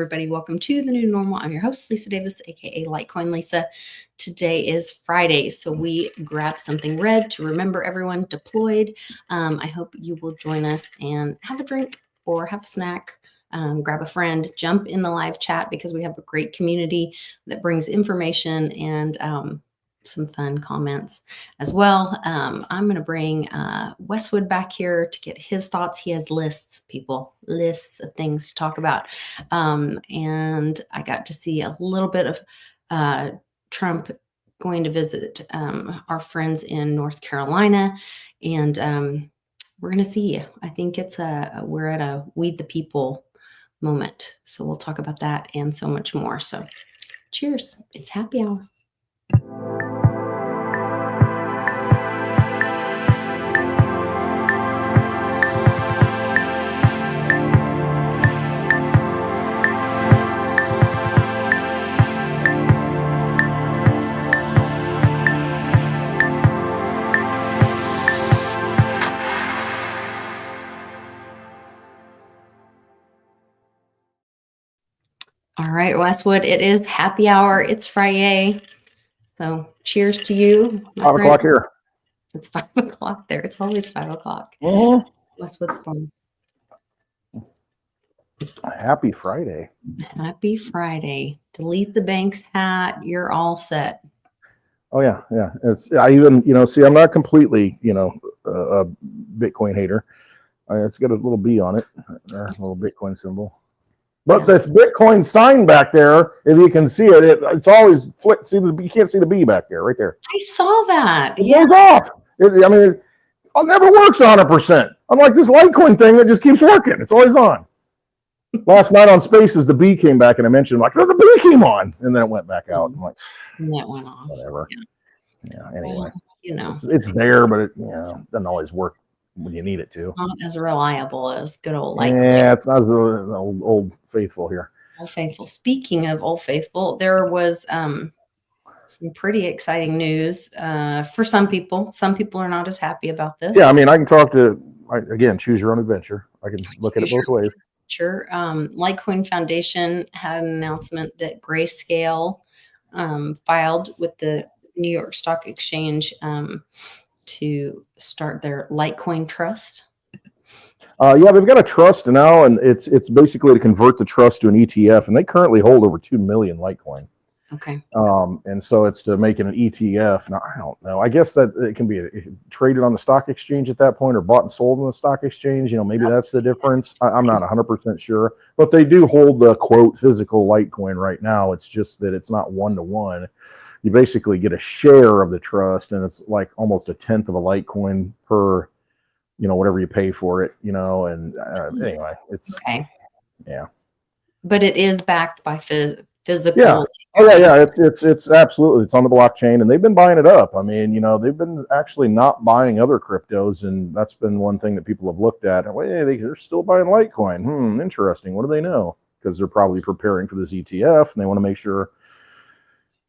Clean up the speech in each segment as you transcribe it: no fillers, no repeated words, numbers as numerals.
everybody. Welcome to the new normal. I'm your host, Lisa Davis, aka Litecoin Lisa. Today is Friday, so we grabbed something red to remember everyone deployed. I hope you will join us and have a drink or have a snack. Grab a friend, jump in the live chat because we have a great community that brings information and some fun comments as well. I'm going to bring Westwood back here to get his thoughts. He has lists of things to talk about. And I got to see a little bit of Trump going to visit our friends in North Carolina. And we're going to see. I think we're at a We the People moment. So we'll talk about that and so much more. So cheers. It's happy hour. All right, Westwood, it is happy hour. It's Friday. So cheers to you. 5 o'clock here. It's 5 o'clock there. It's always 5 o'clock. Westwood's born. Happy Friday. Happy Friday. Delete the Banks hat. You're all set. Oh, yeah. Yeah. I even, see, I'm not completely, a Bitcoin hater. It's got a little B on it, a little Bitcoin symbol. But this Bitcoin sign back there, if you can see it, it's always flipped. See, you can't see the B back there, right there. I saw that. It goes off. It never works 100%. Unlike this Litecoin thing that just keeps working. It's always on. Last night on Spaces, the B came back and I mentioned, the B came on. And then it went back out. I'm like, and that went off. Whatever. Yeah, anyway. Well, it's there, but it doesn't always work when you need it to. Not as reliable as good old Litecoin. Yeah, it's not as old faithful here. Old Faithful. Speaking of Old Faithful, there was some pretty exciting news for some people. Some people are not as happy about this. Yeah, I can talk to, again, choose your own adventure. I can look at it both ways. Sure. Litecoin Foundation had an announcement that Grayscale filed with the New York Stock Exchange to start their Litecoin Trust. They've got a trust now, and it's basically to convert the trust to an ETF, and they currently hold over 2 million Litecoin. Okay. And so it's to make it an ETF. Now, I don't know. I guess that it can be traded on the stock exchange at that point or bought and sold on the stock exchange. Maybe that's the difference. I'm not 100% sure, but they do hold the quote physical Litecoin right now. It's just that it's not 1-to-1. You basically get a share of the trust, and it's like almost 1/10 of a Litecoin per, whatever you pay for it, and anyway, it's, okay. Yeah. But it is backed by physical. Yeah. Oh yeah. It's absolutely, it's on the blockchain, and they've been buying it up. They've been actually not buying other cryptos, and that's been one thing that people have looked at. And they're still buying Litecoin. Interesting. What do they know? Because they're probably preparing for this ETF, and they want to make sure.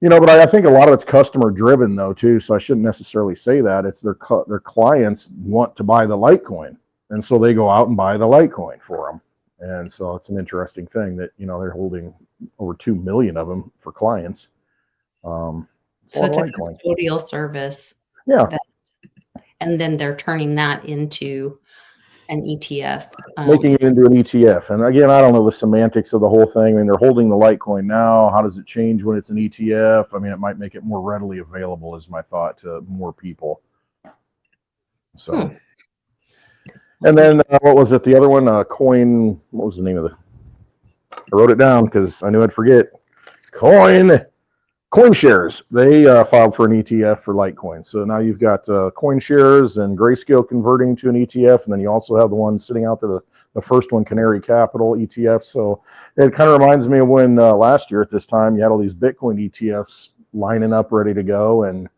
But I think a lot of it's customer driven though too. So I shouldn't necessarily say that. It's their clients want to buy the Litecoin, and so they go out and buy the Litecoin for them. And so it's an interesting thing that they're holding over 2 million of them for clients. So it's a custodial service. Yeah. And then they're turning that into an ETF. Making it into an ETF. And again, I don't know the semantics of the whole thing. They're holding the Litecoin now. How does it change when it's an ETF? It might make it more readily available, is my thought, to more people. So. And then what was it? The other one, Coin. What was the name of the? I wrote it down because I knew I'd forget. CoinShares. They filed for an ETF for Litecoin. So now you've got CoinShares and Grayscale converting to an ETF, and then you also have the one sitting out there, the first one, Canary Capital ETF. So it kind of reminds me of when last year at this time you had all these Bitcoin ETFs lining up ready to go, and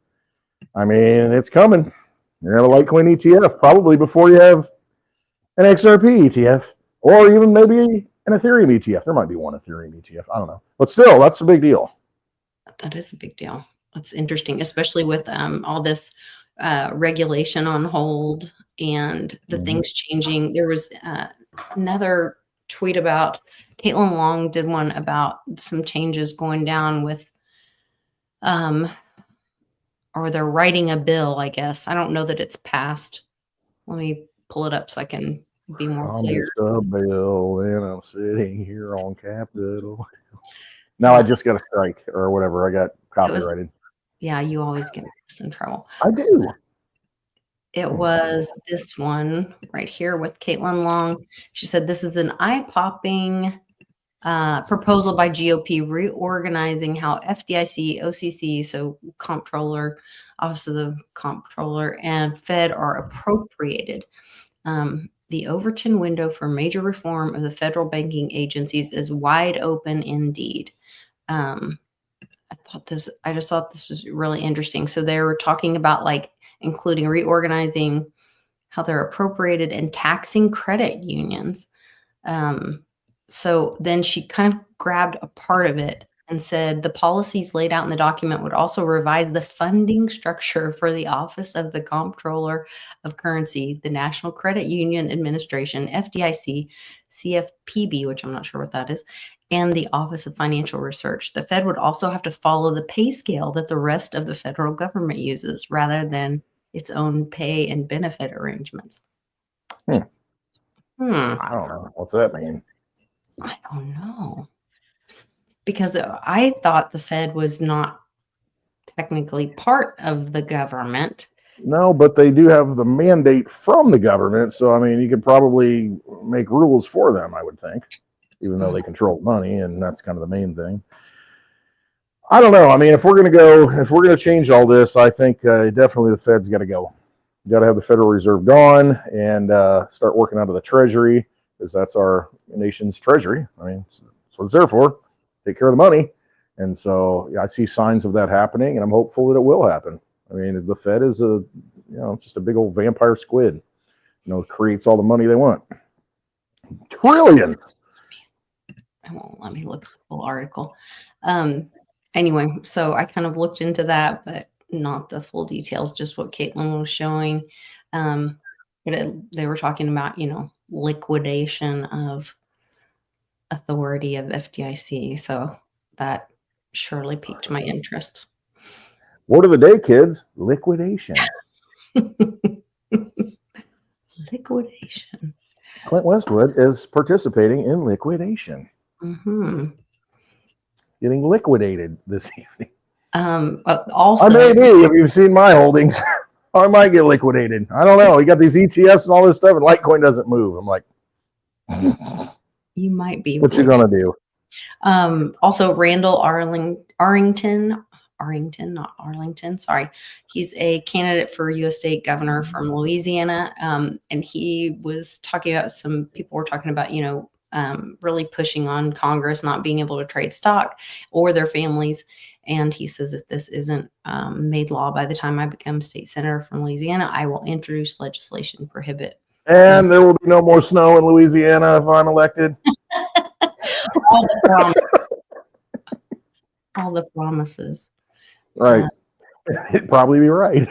it's coming. You're gonna have a Litecoin ETF probably before you have an XRP ETF, or even maybe an Ethereum ETF. There might be one Ethereum ETF. I don't know. But still, that's a big deal. That is a big deal. That's interesting, especially with all this regulation on hold and the things changing. There was another tweet about Caitlin Long did one about some changes going down with, or they're writing a bill, I guess. I don't know that it's passed. Let me pull it up so I can be more clear. I'm just a bill and I'm sitting here on Capitol. Now Yeah. I just got a strike or whatever. I got copyrighted. Yeah, you always get us in trouble. I do. It was this one right here with Caitlin Long. She said, this is an eye-popping proposal by GOP reorganizing how FDIC, OCC, so comptroller, Office of the Comptroller, and Fed are appropriated. The Overton window for major reform of the federal banking agencies is wide open indeed. I just thought this was really interesting. So they were talking about like including reorganizing how they're appropriated and taxing credit unions. So then she kind of grabbed a part of it and said the policies laid out in the document would also revise the funding structure for the Office of the Comptroller of Currency, the National Credit Union Administration, FDIC, CFPB, which I'm not sure what that is, and the Office of Financial Research. The Fed would also have to follow the pay scale that the rest of the federal government uses rather than its own pay and benefit arrangements. I don't know. What's that mean? I don't know. Because I thought the Fed was not technically part of the government. No, but they do have the mandate from the government. So, I mean, you could probably make rules for them, I would think, even though they control money, and that's kind of the main thing. I don't know. I mean, if we're going to change all this, I think definitely the Fed's got to go. Got to have the Federal Reserve gone and start working out of the Treasury, because that's our nation's treasury. I mean, that's what it's there for. Take care of the money. And so I see signs of that happening, and I'm hopeful that it will happen. I mean, the Fed is just a big old vampire squid, creates all the money they want. Trillions. I won't let me look at the full article. Anyway, so I kind of looked into that, but not the full details, just what Caitlin was showing. They were talking about, liquidation of authority of FDIC. So that surely piqued my interest. Word of the day, kids, liquidation. Liquidation. Clint Westwood is participating in liquidation. Mm-hmm. Getting liquidated this evening. Also, I may be, if you've seen my holdings, I might get liquidated. I don't know. You got these ETFs and all this stuff, and Litecoin doesn't move. I'm like, you might be. What you gonna do? Also, Randall Arrington, not Arlington. Sorry, he's a candidate for U.S. state governor from Louisiana, and he was talking about some people were talking about, really pushing on Congress not being able to trade stock or their families. And he says if this isn't made law by the time I become state senator from Louisiana, I will introduce legislation to prohibit. And there will be no more snow in Louisiana if I'm elected. All the promises. Right. It'd probably be right.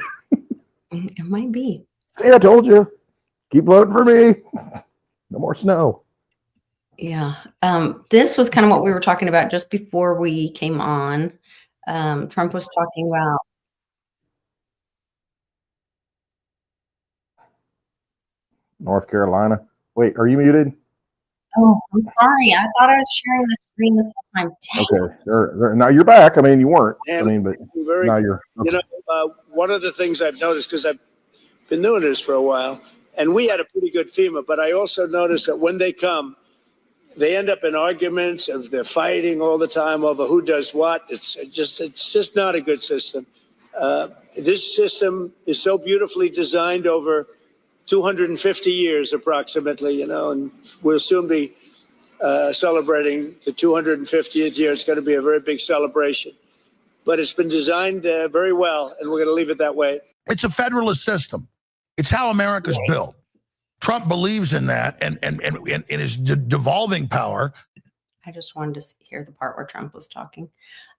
It might be. See, I told you. Keep voting for me. No more snow. Yeah. This was kind of what we were talking about just before we came on. Trump was talking about. North Carolina. Wait, are you muted? Oh, I'm sorry. I thought I was sharing the screen this whole time. Okay. Now you're back. I mean, you weren't. And but now you're. Okay. One of the things I've noticed, because I've been doing this for a while, and we had a pretty good FEMA, but I also noticed that when they come, they end up in arguments of they're fighting all the time over who does what. It's just not a good system. This system is so beautifully designed over 250 years approximately, and we'll soon be celebrating the 250th year. It's going to be a very big celebration. But it's been designed very well, and we're going to leave it that way. It's a Federalist system. It's how America's built. Trump believes in that and is devolving power. I just wanted to hear the part where Trump was talking.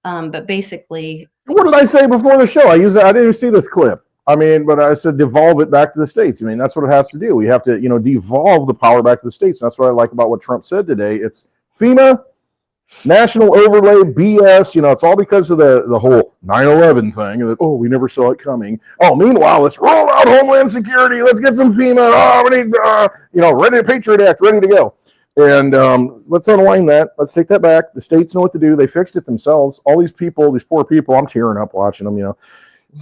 But basically. What did I say before the show? I didn't even see this clip. I mean, but I said devolve it back to the states. I mean, that's what it has to do. We have to, devolve the power back to the states. That's what I like about what Trump said today. It's FEMA, national overlay BS. It's all because of the whole 9/11 thing. And oh, we never saw it coming. Oh, meanwhile, let's roll out Homeland Security. Let's get some FEMA. Oh, we need, ready to Patriot Act, ready to go. And let's unwind that. Let's take that back. The states know what to do. They fixed it themselves. All these people, these poor people, I'm tearing up watching them,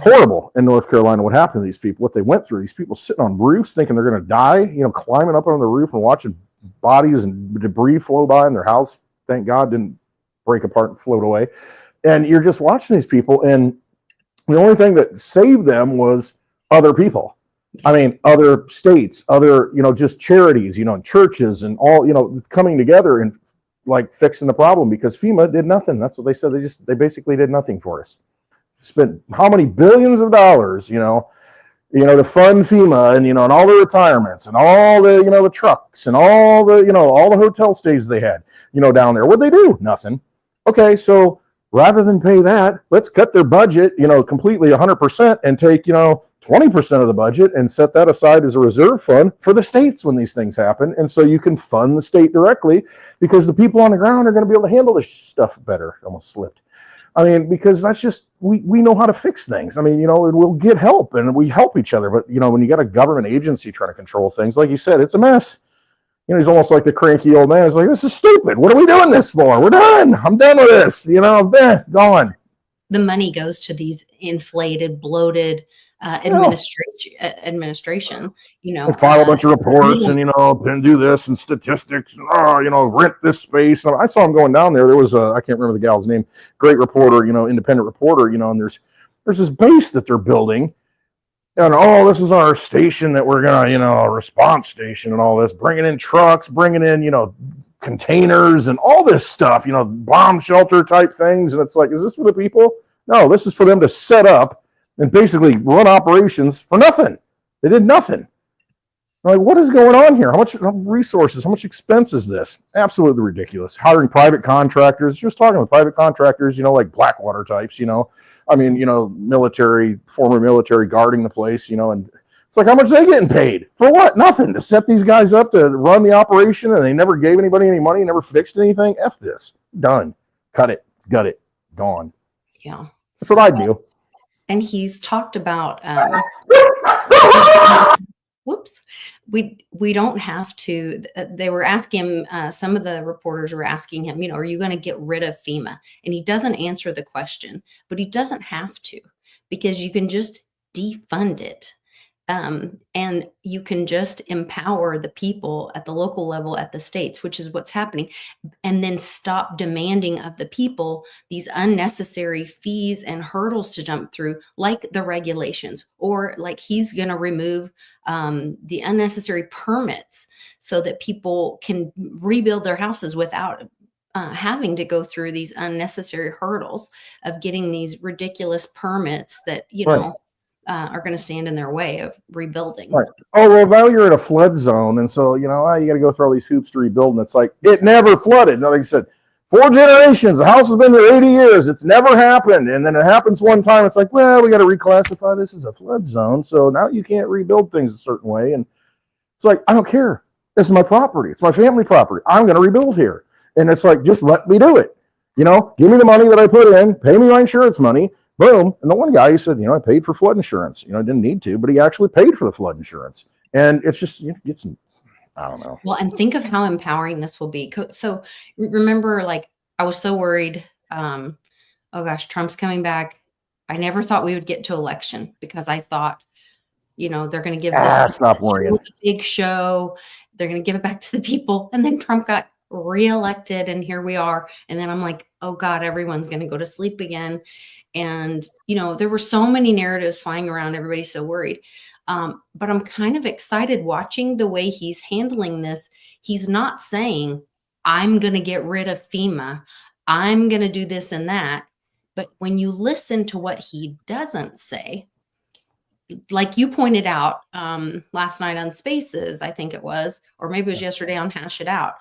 horrible in North Carolina what happened to these people, what they went through. These people sitting on roofs thinking they're going to die, climbing up on the roof and watching bodies and debris flow by in their house. Thank God didn't break apart and float away. And you're just watching these people, and the only thing that saved them was other people. I mean, other states, other, just charities, and churches and all, coming together and like fixing the problem, because FEMA did nothing. That's what they said. They basically did nothing for us. Spent how many billions of dollars, to fund FEMA and, and all the retirements and all the, the trucks and all the, all the hotel stays they had, down there. What'd they do? Nothing. Okay. So rather than pay that, let's cut their budget, completely 100% and take, 20% of the budget and set that aside as a reserve fund for the states when these things happen. And so you can fund the state directly, because the people on the ground are going to be able to handle this stuff better. Almost slipped. I mean, because that's just, we know how to fix things. I mean, we'll get help and we help each other. But, when you got a government agency trying to control things, like you said, it's a mess. He's almost like the cranky old man. He's like, this is stupid. What are we doing this for? We're done. I'm done with this. Gone. The money goes to these inflated, bloated administration, and file a bunch of reports and, and do this and statistics and, rent this space. And I saw him going down there. There was I can't remember the gal's name, great reporter, independent reporter, and there's this base that they're building. And, this is our station that we're going to, a response station and all this, bringing in trucks, bringing in, containers and all this stuff, bomb shelter type things. And it's like, is this for the people? No, this is for them to set up and basically run operations for nothing. They did nothing. I'm like, what is going on here? How much resources, how much expense is this? Absolutely ridiculous. Hiring private contractors, just talking with private contractors, like Blackwater types, military, former military guarding the place, and it's like, how much are they getting paid? For what? Nothing. To set these guys up to run the operation, and they never gave anybody any money, never fixed anything. F this. Done. Cut it. Gut it. Gone. Yeah. That's what I do. And he's talked about whoops, we don't have to. They were asking him, some of the reporters were asking him, are you going to get rid of FEMA? And he doesn't answer the question, but he doesn't have to, because you can just defund it. And you can just empower the people at the local level, at the states, which is what's happening, and then stop demanding of the people these unnecessary fees and hurdles to jump through, like the regulations, or like he's going to remove the unnecessary permits so that people can rebuild their houses without having to go through these unnecessary hurdles of getting these ridiculous permits that, Right. Are going to stand in their way of rebuilding. Right. Oh, well, now you're in a flood zone. And so, you got to go through all these hoops to rebuild. And it's like, it never flooded. No, like I said, 4 generations, the house has been there 80 years. It's never happened. And then it happens one time. It's like, well, we got to reclassify this as a flood zone. So now you can't rebuild things a certain way. And it's like, I don't care. This is my property. It's my family property. I'm going to rebuild here. And it's like, just let me do it. Give me the money that I put in, pay me my insurance money. Boom. And the one guy, he said, I paid for flood insurance. I didn't need to, but he actually paid for the flood insurance. And it's just, I don't know. Well, and think of how empowering this will be. So remember, like, I was so worried. Oh gosh, Trump's coming back. I never thought we would get to election, because I thought, they're going to give this stop worrying. A big show. They're going to give it back to the people. And then Trump got reelected, and here we are. And then I'm like, oh God, everyone's going to go to sleep again. And, there were so many narratives flying around. Everybody's so worried. But I'm kind of excited watching the way he's handling this. He's not saying, I'm going to get rid of FEMA. I'm going to do this and that. But when you listen to what he doesn't say, like you pointed out last night on Spaces, I think it was, or maybe it was yesterday on Hash It Out,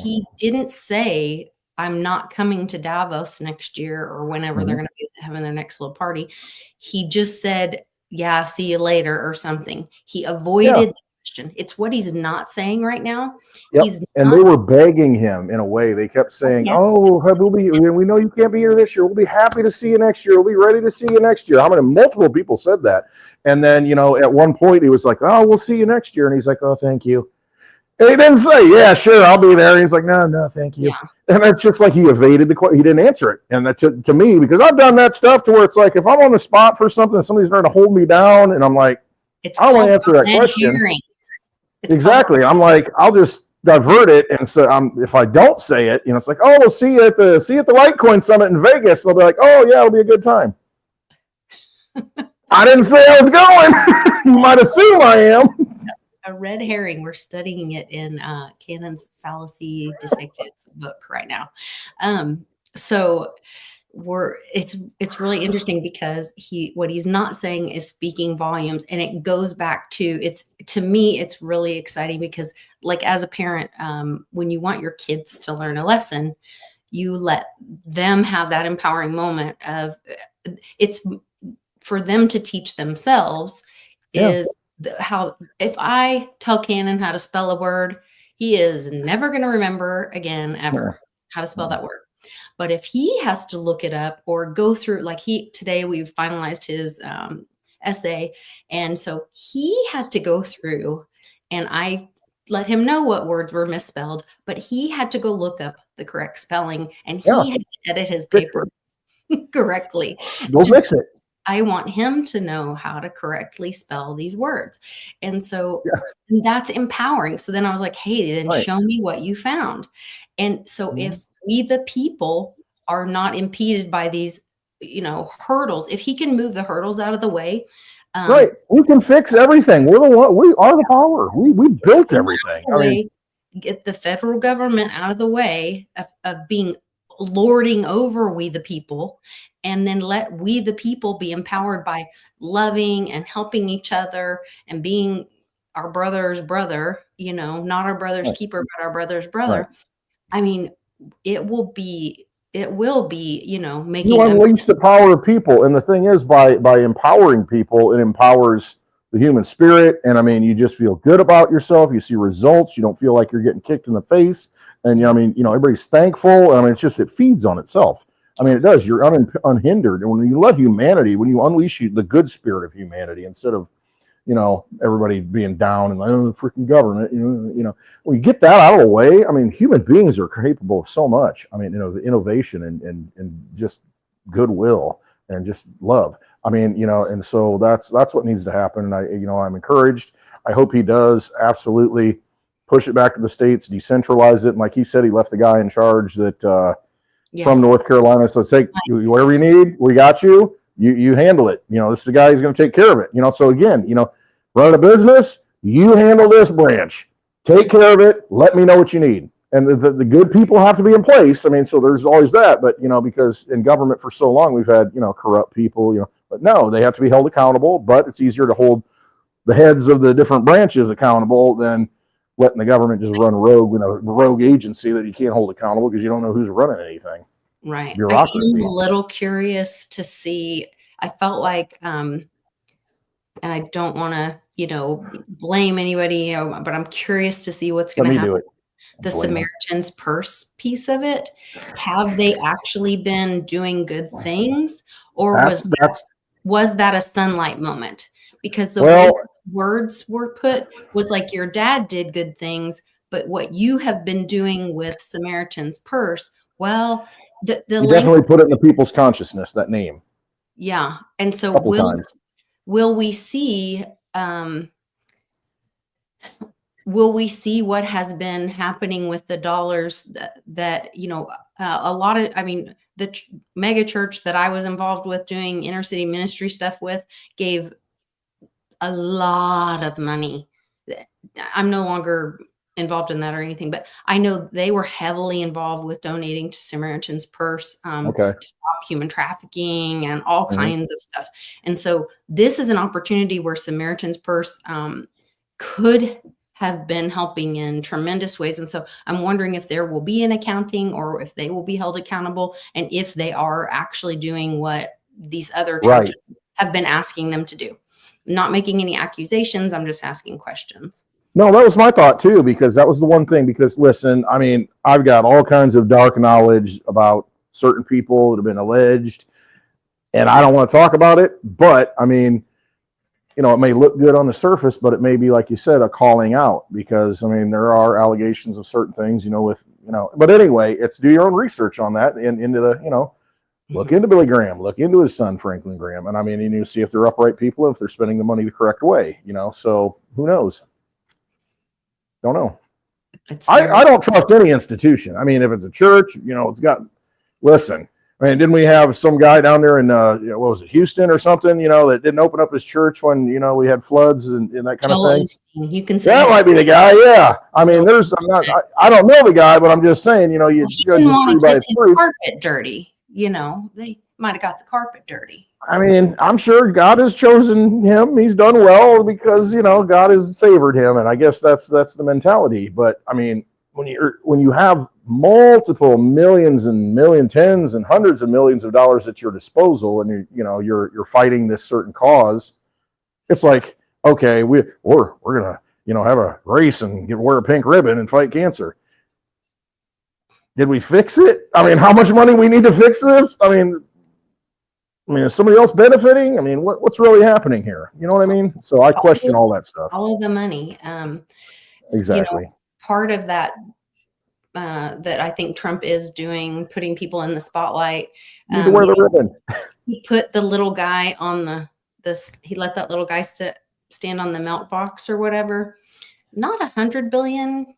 he didn't say, I'm not coming to Davos next year or whenever they're going to be having their next little party. He just said, yeah, see you later or something. He avoided the question. It's what he's not saying right now. Yep. He's And not, they were begging him in a way. They kept saying, yeah. "Oh, we know you can't be here this year. We'll be happy to see you next year. We'll be ready to see you next year." I mean, multiple people said that. And then, at one point he was like, "Oh, we'll see you next year." And he's like, "Oh, thank you." And he didn't say, "Yeah, sure, I'll be there." And he's like, "No, thank you." Yeah. And it's just like he evaded the question. He didn't answer it. And that to me, because I've done that stuff to where it's like, if I'm on the spot for something and somebody's trying to hold me down and I'm like, It's I don't want to called answer that red question. herring. It's Exactly. I'm like, I'll just divert it. And so if I don't say it, it's like, "Oh, we'll see you at the Litecoin Summit in Vegas." And they'll be like, "Oh yeah, it'll be a good time." I didn't say I was going. You might assume I am. a red herring. We're studying it in Cannon's fallacy detective book right now. So it's really interesting because what he's not saying is speaking volumes, and it goes back to me it's really exciting because, like, as a parent, when you want your kids to learn a lesson, you let them have that empowering moment of it's for them to teach themselves. Is how, if I tell Cannon how to spell a word, he is never going to remember again ever how to spell that word. But if he has to look it up or go through, like today we've finalized his essay. And so he had to go through, and I let him know what words were misspelled, but he had to go look up the correct spelling, and he had to edit his paper correctly. Go fix it. I want him to know how to correctly spell these words. And so that's empowering. So then I was like, hey, then show me what you found. And so if we, the people, are not impeded by these, hurdles, if he can move the hurdles out of the way. We can fix everything. We're the one. We are the power. We built everything. Get the federal government out of the way of being lording over we the people, and then let we the people be empowered by loving and helping each other and being our brother's brother, not our brother's keeper, but our brother's brother. I mean, it will be, making you unleash the power of people. And the thing is, by empowering people, it empowers the human spirit. And I mean, you just feel good about yourself. You see results. You don't feel like you're getting kicked in the face. And everybody's thankful. I mean, it feeds on itself. I mean, it does. You're unhindered. And when you let humanity, when you unleash the good spirit of humanity, instead of, everybody being down and like, "Oh, the freaking government," when you get that out of the way, I mean, human beings are capable of so much. I mean, innovation and just goodwill and just love. I mean, and so that's what needs to happen. And I'm encouraged. I hope he does absolutely push it back to the states, decentralize it. And like he said, he left the guy in charge that from North Carolina. So say, whatever you need, we got you. You handle it. This is the guy who's going to take care of it. So again, run a business, you handle this branch, take care of it. Let me know what you need. And the good people have to be in place. I mean, so there's always that, but because in government for so long, we've had, corrupt people, but no, they have to be held accountable. But it's easier to hold the heads of the different branches accountable than letting the government just run rogue, rogue agency that you can't hold accountable because you don't know who's running anything. Right. Bureaucracy. I'm a little curious to see. I felt like, and I don't want to, blame anybody, but I'm curious to see what's going to happen. The Samaritan's Purse piece of it. Have they actually been doing good things, or was that a sunlight moment? Because the way words were put was like, your dad did good things, but what you have been doing with Samaritan's Purse, well, you definitely put it in the people's consciousness, that name. Yeah. And so will we see what has been happening with the dollars that a lot of, the mega church that I was involved with doing inner city ministry stuff with gave a lot of money. I'm no longer involved in that or anything, but I know they were heavily involved with donating to Samaritan's Purse to stop human trafficking and all kinds of stuff. And so this is an opportunity where Samaritan's Purse could have been helping in tremendous ways. And so I'm wondering if there will be an accounting, or if they will be held accountable, and if they are actually doing what these other churches have been asking them to do. not making any accusations. I'm just asking questions. No, that was my thought too, because that was the one thing. Because listen, I mean, I've got all kinds of dark knowledge about certain people that have been alleged, and I don't want to talk about it. But I mean, you know, it may look good on the surface, but it may be, like you said, a calling out, because I mean, there are allegations of certain things, you know, with, you know, but anyway, it's do your own research on that and into the, you know, look into Billy Graham, look into his son, Franklin Graham. And I mean, you see if they're upright people, if they're spending the money the correct way, you know, so who knows? Don't know. I don't trust any institution. I mean, if it's a church, you know, it's got, listen, I mean, didn't we have some guy down there in, what was it, Houston or something, you know, that didn't open up his church when, you know, we had floods and that kind of thing? You can say that might be the guy. Yeah. I mean, I don't know the guy, but I'm just saying, you know, you judge a tree by its fruit. Carpet dirty, you know, they might have got the carpet dirty. I mean, I'm sure God has chosen him. He's done well because, you know, God has favored him. And I guess that's the mentality. But I mean, when you have multiple millions and tens and hundreds of millions of dollars at your disposal, and you're fighting this certain cause, it's like, okay, we're gonna, you know, have a race and wear a pink ribbon and fight cancer. Did we fix it? I mean, how much money we need to fix this? I mean, is somebody else benefiting? I mean, what's really happening here? You know what I mean? So I question all that stuff. All of the money. Exactly. You know, part of that that I think Trump is doing, putting people in the spotlight. You need to wear the ribbon. He put the little guy on he let that little guy stand on the melt box or whatever. Not 100 billion.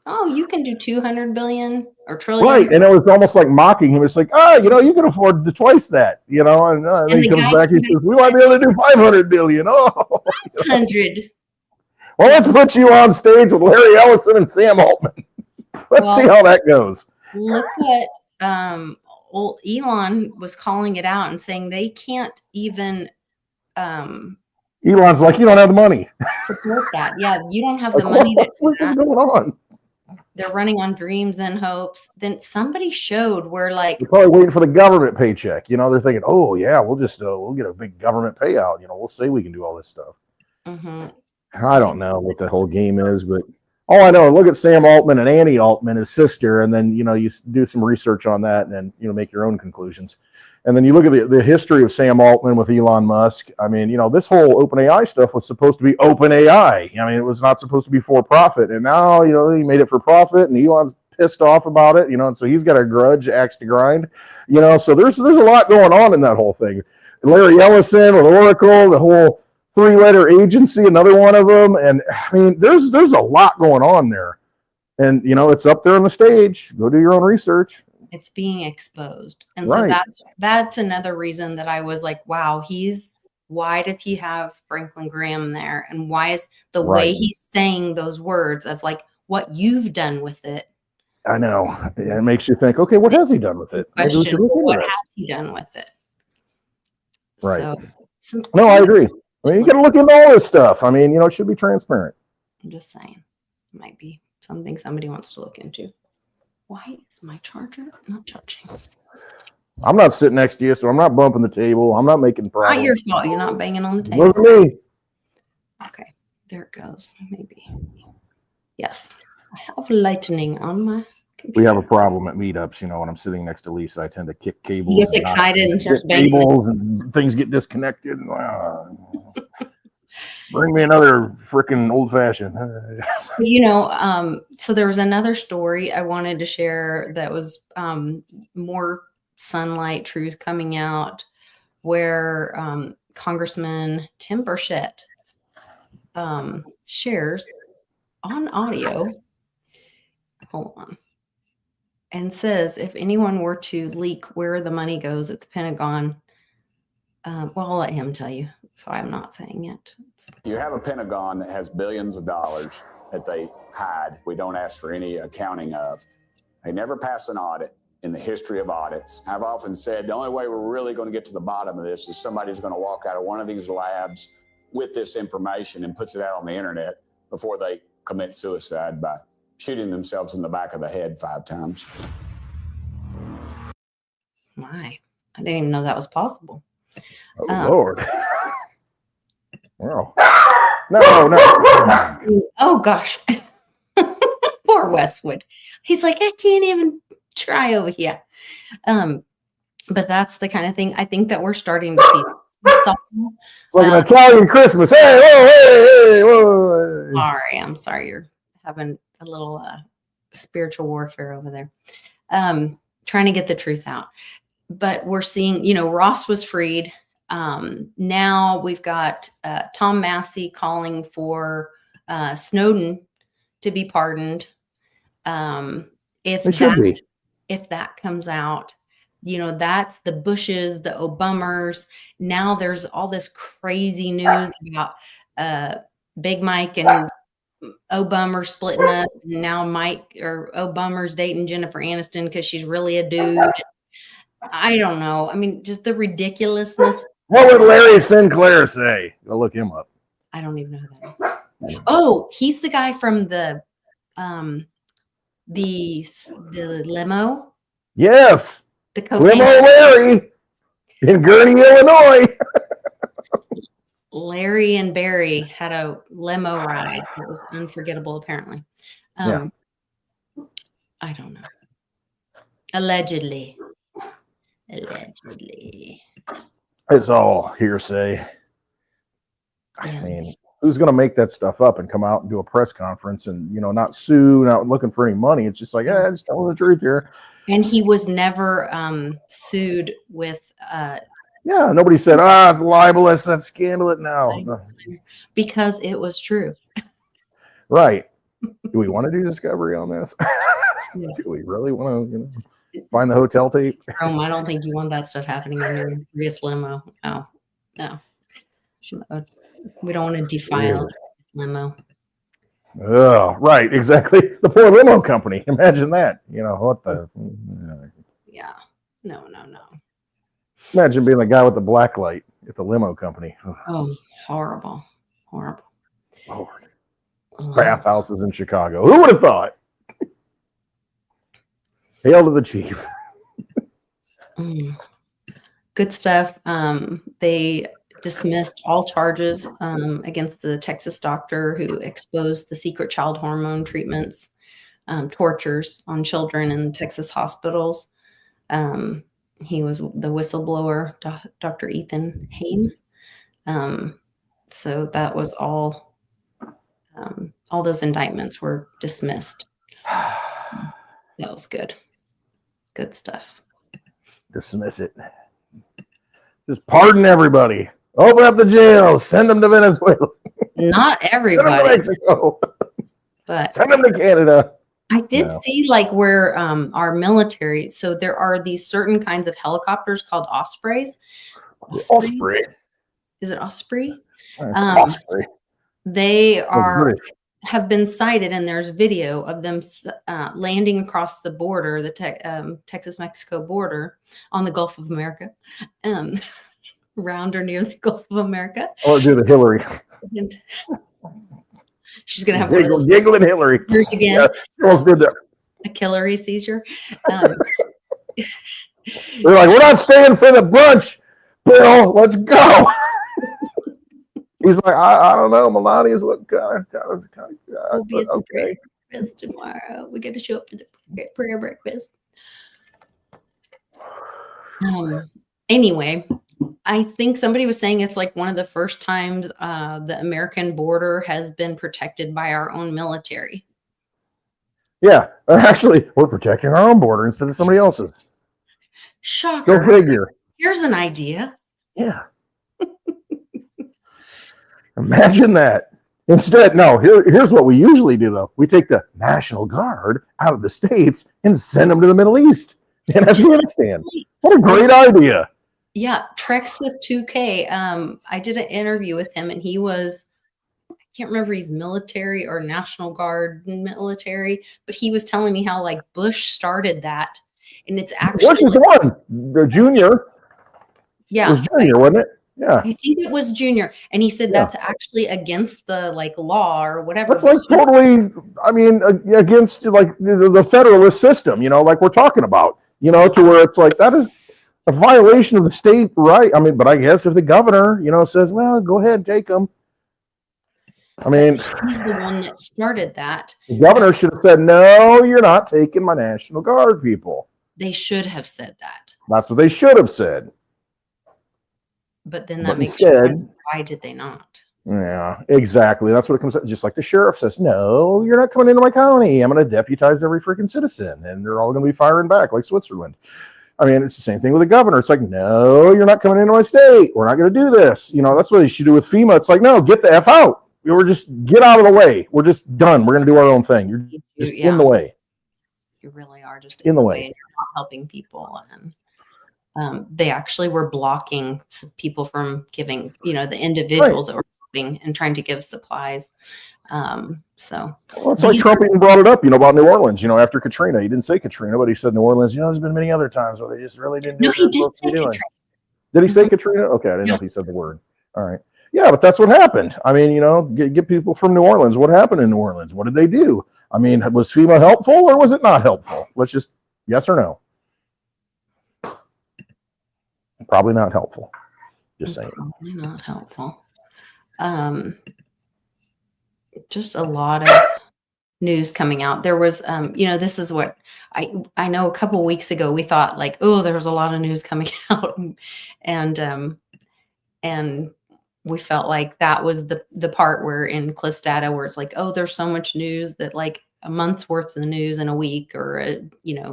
Oh, you can do 200 billion or trillion. Right. And it was almost like mocking him. It's like, you know, you can afford to twice that, you know, and then he comes back and says, we might be able to do 500 billion. Oh, 100. Well, let's put you on stage with Larry Ellison and Sam Altman. Let's see how that goes. Look what old Elon was calling it out and saying they can't even Elon's like, you don't have the money. Support that. Yeah, you don't have the money to do that. What's going on? They're running on dreams and hopes. Then somebody showed where, like, they're probably waiting for the government paycheck. You know, they're thinking, oh yeah, we'll just we'll get a big government payout. You know, we'll say we can do all this stuff. I don't know what the whole game is, but all I know, look at Sam Altman and Annie Altman, his sister, and then, you know, you do some research on that and then, you know, make your own conclusions. And then you look at the history of Sam Altman with Elon Musk. I mean, you know, this whole OpenAI stuff was supposed to be OpenAI. I mean, it was not supposed to be for profit. And now, you know, he made it for profit, and Elon's pissed off about it, you know, and so he's got a grudge, axe to grind, you know. So there's a lot going on in that whole thing. Larry Ellison with Oracle, the whole 3-letter agency, another one of them. And I mean, there's a lot going on there. And, you know, it's up there on the stage. Go do your own research. It's being exposed. And so that's another reason that I was like, wow, why does he have Franklin Graham there? And why is the way he's saying those words of like what you've done with it? I know. It makes you think, okay, what has he done with it? Question, what has he done with it? Right. So, no, I agree. I mean, you got to look into all this stuff. I mean, you know, it should be transparent. I'm just saying, it might be something somebody wants to look into. Why is my charger not charging? I'm not sitting next to you, so I'm not bumping the table. I'm not making problems. Not your fault. You're not banging on the table. It wasn't me. Okay, there it goes. Maybe. Yes, I have lightning on my computer. We have a problem at meetups. You know, when I'm sitting next to Lisa, I tend to kick cables. He gets excited and starts banging. Cables and things get disconnected. Bring me another freaking old fashioned. You know, so there was another story I wanted to share that was more sunlight truth coming out, where Congressman Tim Burchett shares on audio. Hold on. And says, if anyone were to leak where the money goes at the Pentagon, well, I'll let him tell you. So I'm not saying it. You have a Pentagon that has billions of dollars that they hide. We don't ask for any accounting of. They never pass an audit in the history of audits. I've often said the only way we're really going to get to the bottom of this is somebody's going to walk out of one of these labs with this information and puts it out on the internet before they commit suicide by shooting themselves in the back of the head 5 times. My, I didn't even know that was possible. Oh, Lord. Wow. No. Oh gosh. Poor Westwood. He's like, I can't even try over here. But that's the kind of thing I think that we're starting to see. It's like an Italian Christmas. Hey, whoa, hey, whoa. I'm sorry. You're having a little spiritual warfare over there. Trying to get the truth out. But we're seeing, Ross was freed. Now we've got Tom Massey calling for Snowden to be pardoned. If that comes out, that's the Bushes, the Obamas. Now there's all this crazy news about Big Mike and Obama splitting up. Now Mike or Obama's dating Jennifer Aniston because she's really a dude. I don't know. I mean, just the ridiculousness. What would Larry Sinclair say? Go look him up. I don't even know who that is. Oh, he's the guy from the limo. Yes. The cocaine. Limo Larry in Gurney, Illinois. Larry and Barry had a limo ride. It was unforgettable, apparently. Yeah. I don't know. Allegedly. It's all hearsay. Yes. I mean, who's going to make that stuff up and come out and do a press conference and, not sue, not looking for any money? It's just like, just tell the truth here. And he was never sued with... yeah, nobody said, it's libelous, that's scandalous. No. Because it was true. Right. Do we want to do discovery on this? Yeah. Do we really want to, find the hotel tape? I don't think you want that stuff happening in your Prius limo. Oh, no. We don't want to defile this limo. Oh, right, exactly. The poor limo company. Imagine that. What the... Yeah. No. Imagine being the guy with the black light at the limo company. Oh, horrible. Lord. Bathhouses in Chicago. Who would have thought? Hail to the chief. Good stuff. They dismissed all charges against the Texas doctor who exposed the secret child hormone treatments, tortures on children in Texas hospitals. He was the whistleblower, Dr. Ethan Haim. So that was all those indictments were dismissed. That was good. Good stuff. Dismiss it. Just pardon everybody. Open up the jails. Send them to Venezuela. Not everybody. Send them to Mexico. But send them to Canada. I did see where our military, so there are these certain kinds of helicopters called Ospreys. Osprey. Is it Osprey? Osprey. They have been cited, and there's video of them landing across the border, the Texas-Mexico border on the Gulf of America, around or near the Gulf of America. Or do the Hillary. She's going to have giggling Hillary. Years again. Yeah, she almost did that. A Hillary seizure. They're like, we're not staying for the brunch, Bill. Let's go. He's like, I don't know. Melania's looking kind of okay. Breakfast tomorrow. We got to show up for the prayer breakfast. Anyway, I think somebody was saying it's like one of the first times the American border has been protected by our own military. Yeah, actually, we're protecting our own border instead of somebody else's. Shocker. Go figure. Here's an idea. Yeah. Imagine that. Instead, no, here's what we usually do, though. We take the National Guard out of the States and send them to the Middle East and Afghanistan. What a great idea. Yeah, Trex with 2K. I did an interview with him, and he was, I can't remember if he's military or National Guard military, but he was telling me how Bush started that. And it's actually Bush is the one, the junior. Yeah. It was junior, wasn't it? Yeah. I think it was junior. And he said that's actually against the law or whatever. That's totally, against the Federalist System, like we're talking about, to where it's that is a violation of the state right. But I guess if the governor, says, well, go ahead, take them, I mean, he's the one that started that. the governor should have said, no, you're not taking my National Guard people. They should have said that. That's what they should have said. But then But that makes instead, you, why did they not? yeah, exactly. That's what it comes out. Just like the sheriff says, no, you're not coming into my county. I'm going to deputize every freaking citizen, and they're all going to be firing back like Switzerland. I mean, it's the same thing with the governor. It's like, no, you're not coming into my state. We're not going to do this. You know, that's what they should do with FEMA. It's like, no, get the F out. We're just get out of the way. We're just done. We're going to do our own thing. You're just in the way. You really are just in the way. And you're not helping people. And they actually were blocking people from giving, the individuals that were helping and trying to give supplies. So well, it's like Trump even brought it up, about New Orleans, after Katrina. He didn't say Katrina, but he said New Orleans. There's been many other times where they just really didn't do what they're supposed to be doing. Did he say Katrina? Okay, I didn't know if he said the word. All right. Yeah, but that's what happened. I mean, get people from New Orleans. What happened in New Orleans? What did they do? I mean, was FEMA helpful or was it not helpful? Let's just yes or no. Probably not helpful. Just saying. Probably not helpful. Just a lot of news coming out. There was, this is what I know a couple weeks ago, we thought like, oh, there was a lot of news coming out. And we felt like that was the part where in Cliff's data where it's like, oh, there's so much news that like a month's worth of news in a week or a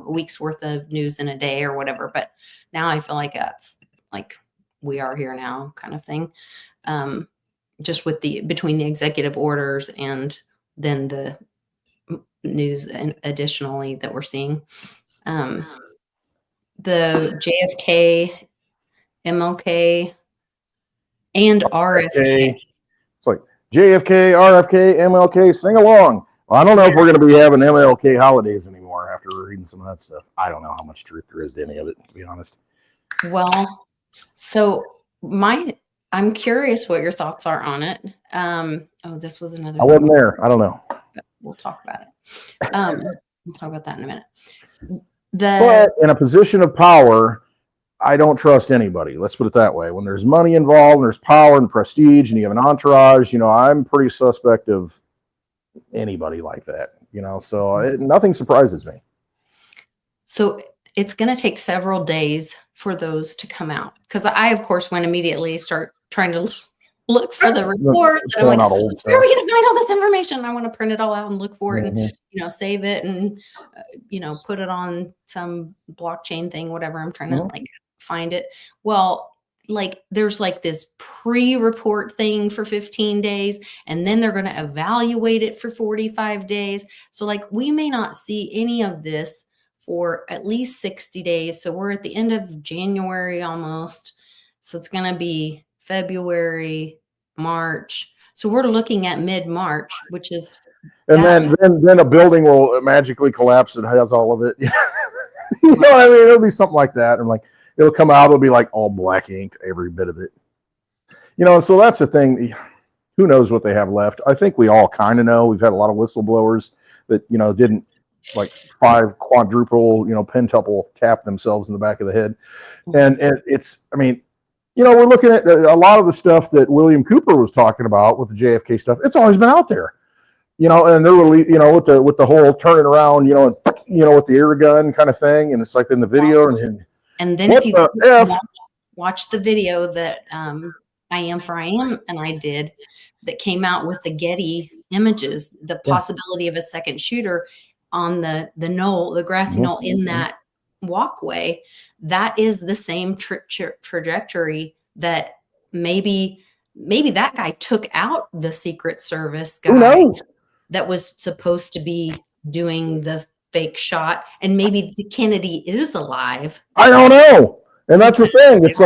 week's worth of news in a day or whatever. But now I feel like that's like we are here now kind of thing. Just with between the executive orders and then the news and additionally that we're seeing. The JFK, MLK, and RFK. It's like JFK, RFK, MLK, sing along. Well, I don't know if we're going to be having MLK holidays anymore after reading some of that stuff. I don't know how much truth there is to any of it, to be honest. Well, so I'm curious what your thoughts are on it. This was another. I wasn't there. I don't know. We'll talk about it. We'll talk about that in a minute. But in a position of power, I don't trust anybody. Let's put it that way. When there's money involved, and there's power and prestige, and you have an entourage, I'm pretty suspect of anybody like that. So nothing surprises me. So it's going to take several days for those to come out because I, of course, went immediately start trying to look for the reports. And I'm like, where are we going to find all this information? I want to print it all out and look for it and, save it and, put it on some blockchain thing, whatever. I'm trying to find it. Well, there's this pre-report thing for 15 days, and then they're going to evaluate it for 45 days. So we may not see any of this for at least 60 days. So we're at the end of January almost. So it's going to be February, March. So we're looking at mid-March, which is. And then a building will magically collapse that has all of it. You know what I mean? It'll be something like that. And it'll come out, it'll be all black ink, every bit of it. So that's the thing. Who knows what they have left? I think we all kind of know. We've had a lot of whistleblowers that, didn't 5 quadruple, pentuple tap themselves in the back of the head. And it's, we're looking at a lot of the stuff that William Cooper was talking about with the JFK stuff. It's always been out there, and they're really, with the whole turning around, and, with the air gun kind of thing. And it's in the video. And then if you watch the video that I Am and I did that came out with the Getty images, the possibility of a second shooter on the knoll, the grassy knoll in that walkway, that is the same trajectory that maybe that guy took out the Secret Service guy that was supposed to be doing the fake shot, and maybe the Kennedy is alive. I don't know. And that's the thing. It's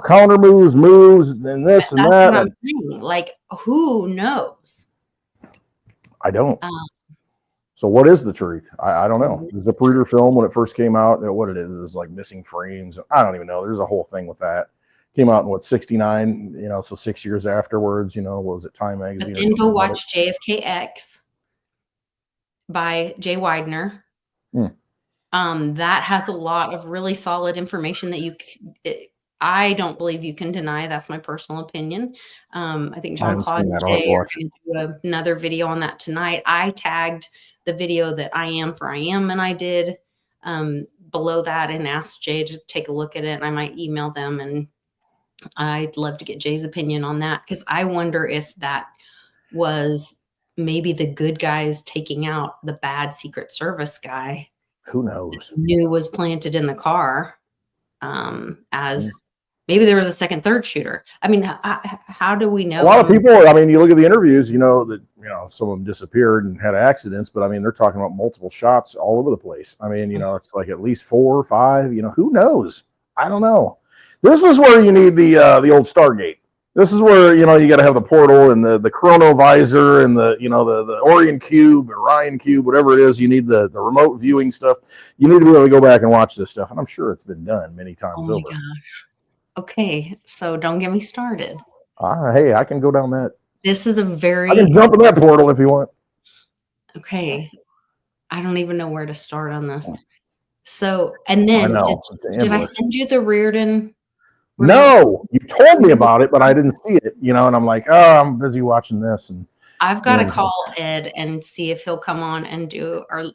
counter moves, and this and that. What I'm saying. Who knows? I don't. So what is the truth? I don't know. The Zapruder film, when it first came out, what it was missing frames. I don't even know. There's a whole thing with that. Came out in 69, so 6 years afterwards, what was it, Time Magazine? But then go watch JFKX by Jay Widener. That has a lot of really solid information that I don't believe you can deny. That's my personal opinion. I think I John haven't Claude seen and that. I'll have Jay to are watch it. going to do another video on that tonight. I tagged the video that I am and I did below that and asked Jay to take a look at it. And I might email them, and I'd love to get Jay's opinion on that, because I wonder if that was maybe the good guys taking out the bad Secret Service guy Who knows? knew was planted in the car, as maybe there was a second, third shooter. I mean, how do we know? A lot of people, I mean, you look at the interviews, you know, that, you know, some of them disappeared and had accidents, but I mean, they're talking about multiple shots all over the place. I mean, you know, it's like at least 4 or 5, you know, who knows? I don't know. This is where you need the old Stargate. This is where, you know, you got to have the portal and the chronovisor and the, you know, the Orion Cube or Ryan Cube, whatever it is. You need the remote viewing stuff. You need to be able to go back and watch this stuff. And I'm sure it's been done many times over. Gosh. Okay. So don't get me started. Hey, I can go down that. This is a I can jump in that portal if you want. Okay. I don't even know where to start on this. So, and then did I send you the Reardon? No, you told me about it, but I didn't see it, you know, and I'm like, oh, I'm busy watching this. And I've got to call Ed and see if he'll come on and do, or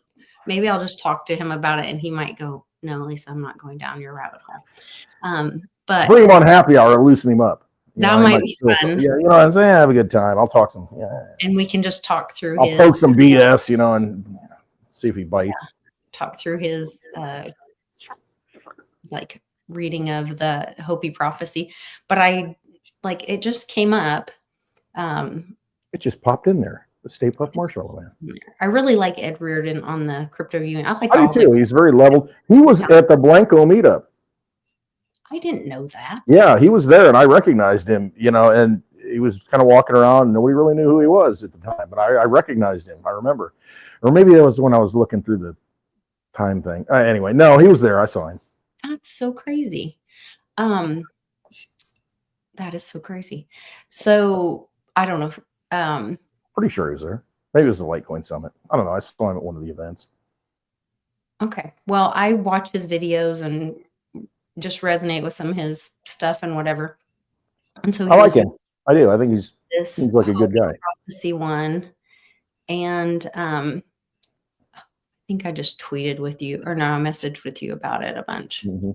maybe I'll just talk to him about it and he might go, no, Lisa, I'm not going down your rabbit hole. But bring him on happy hour, loosen him up. That might be fun. Yeah, you know, I'm saying, have a good time. I'll talk some. Yeah. And we can just talk through I'll poke some BS, you know, and see if he bites. Yeah. Talk through his like reading of the Hopi prophecy. But it just came up. It just popped in there. The Stay Puft Marshmallow Man. I really like Ed Reardon on the crypto viewing. I do too. He's very leveled. He was at the Blanco meetup. I didn't know that. Yeah, he was there, and I recognized him, you know, and he was kind of walking around, and nobody really knew who he was at the time, but I recognized him. I remember. Or maybe it was when I was looking through the time thing. Anyway, no, he was there. I saw him. That's so crazy. That is so crazy. So I don't know. Pretty sure he was there. Maybe it was the Litecoin Summit. I don't know. I saw him at one of the events. Okay. Well, I watch his videos and just resonate with some of his stuff and whatever. And so I like him. I do. I think he's like a good guy. Prophecy one. And I think I just tweeted with you, or no, I messaged with you about it a bunch. Mm-hmm.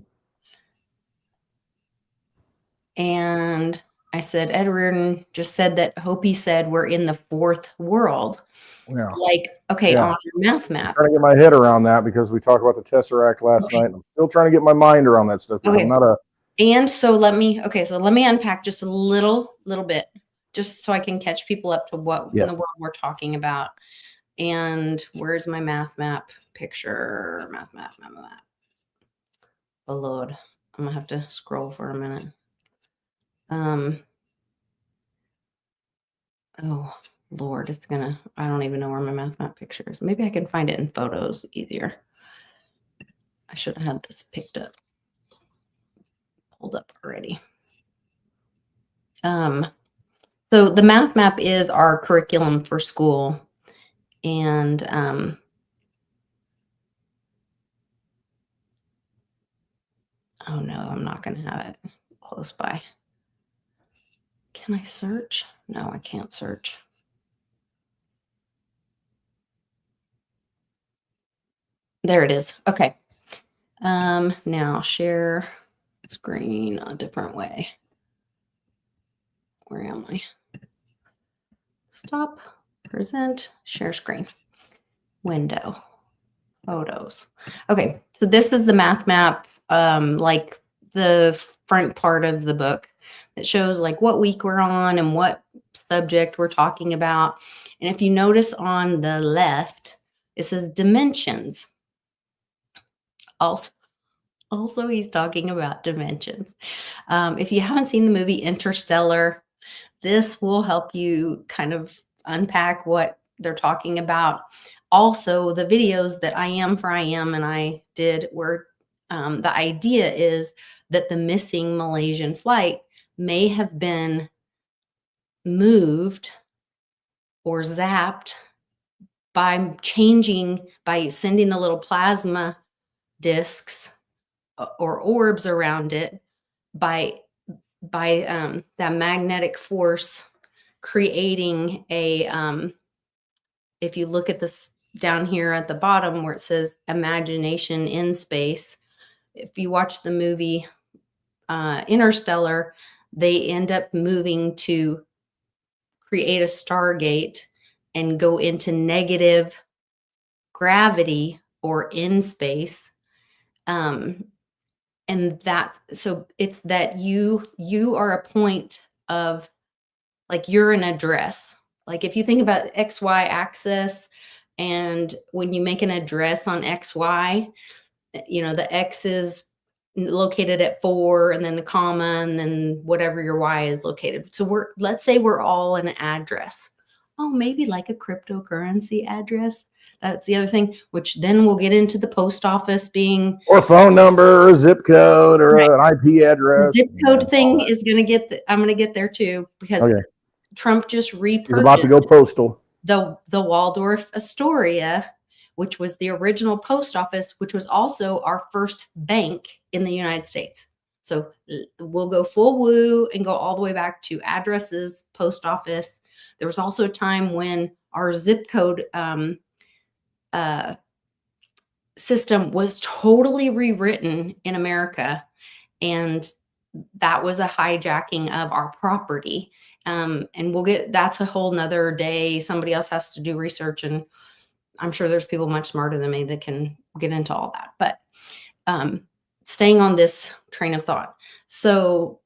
And I said, Ed Reardon just said that Hopi said we're in the 4th world. Yeah. Like, okay, on your math map. I'm trying to get my head around that because we talked about the Tesseract last night. I'm still trying to get my mind around that stuff. Okay. I'm not a. And so let me unpack just a little bit, just so I can catch people up to what in the world we're talking about. And where's my math map picture? Math map. Oh Lord, I'm gonna have to scroll for a minute. Oh Lord, I don't even know where my math map picture is. Maybe I can find it in photos easier. I should have had this pulled up already. So the math map is our curriculum for school. And oh no, I'm not going to have it close by. Can I search? No, I can't search. There it is. Okay. Now share screen a different way. Where am I? Stop, present, share screen, window, photos. Okay, so this is the math map, like the front part of the book that shows like what week we're on and what subject we're talking about. And if you notice on the left, it says dimensions. Also, he's talking about dimensions. If you haven't seen the movie Interstellar, this will help you kind of unpack what they're talking about. Also, the videos that I am and I did were the idea is that the missing Malaysian flight may have been moved or zapped by sending the little plasma discs or orbs around it by that magnetic force creating a if you look at this down here at the bottom where it says imagination in space, if you watch the movie Interstellar, they end up moving to create a Stargate and go into negative gravity or in space. And so it's that you are a point of, like, you're an address. Like if you think about XY axis, and when you make an address on XY, the X is located at 4, and then the comma, and then whatever your Y is located. So let's say we're all an address. Oh, maybe like a cryptocurrency address. That's the other thing, which then we'll get into the post office being, or phone number, or zip code, or right. an IP address. Zip code thing is going to get, I'm going to get there too, because Trump just repurchased. He's about to go postal. The Waldorf Astoria, which was the original post office, which was also our first bank in the United States. So we'll go full woo and go all the way back to addresses, post office. There was also a time when our zip code system was totally rewritten in America, and that was a hijacking of our property. And that's a whole nother day. Somebody else has to do research, and I'm sure there's people much smarter than me that can get into all that. But staying on this train of thought. So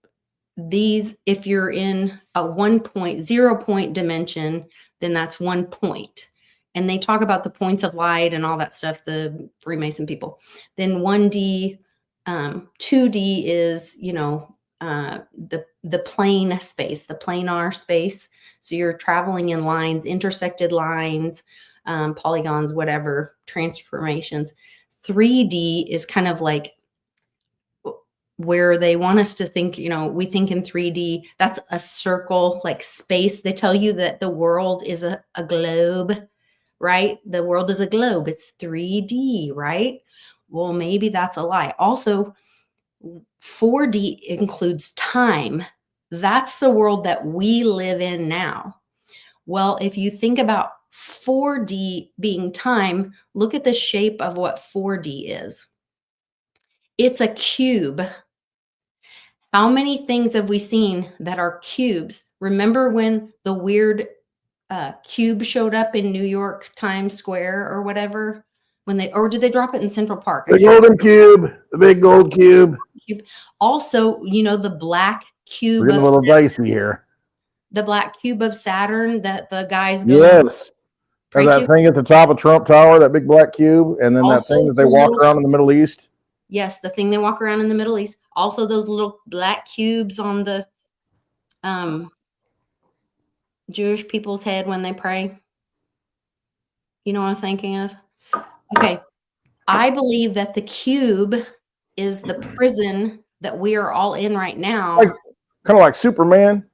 if you're in a 0 point dimension, then that's 1 point. And they talk about the points of light and all that stuff, the Freemason people. Then 1D, 2D is, the plane space, the planar space. So you're traveling in lines, intersected lines, polygons, whatever, transformations. 3D is kind of like where they want us to think, we think in 3D, that's a circle, like space. They tell you that the world is a globe, right? The world is a globe. It's 3D, right? Well, maybe that's a lie. Also, 4D includes time. That's the world that we live in now. Well, if you think about 4D being time, look at the shape of what 4D is. It's a cube. How many things have we seen that are cubes? Remember when the weird cube showed up in New York Times Square or whatever? Or did they drop it in Central Park? The golden cube, the big gold cube. Also, the black cube. We're getting a little dicey here. The black cube of Saturn that the guys go. Yes. And that thing at the top of Trump Tower, that big black cube, and then that thing that they walk around in the Middle East. Yes, the thing they walk around in the Middle East. Also, those little black cubes on the Jewish people's head when they pray. You know what I'm thinking of? Okay. I believe that the cube is the prison that we are all in right now. Kind of like Superman,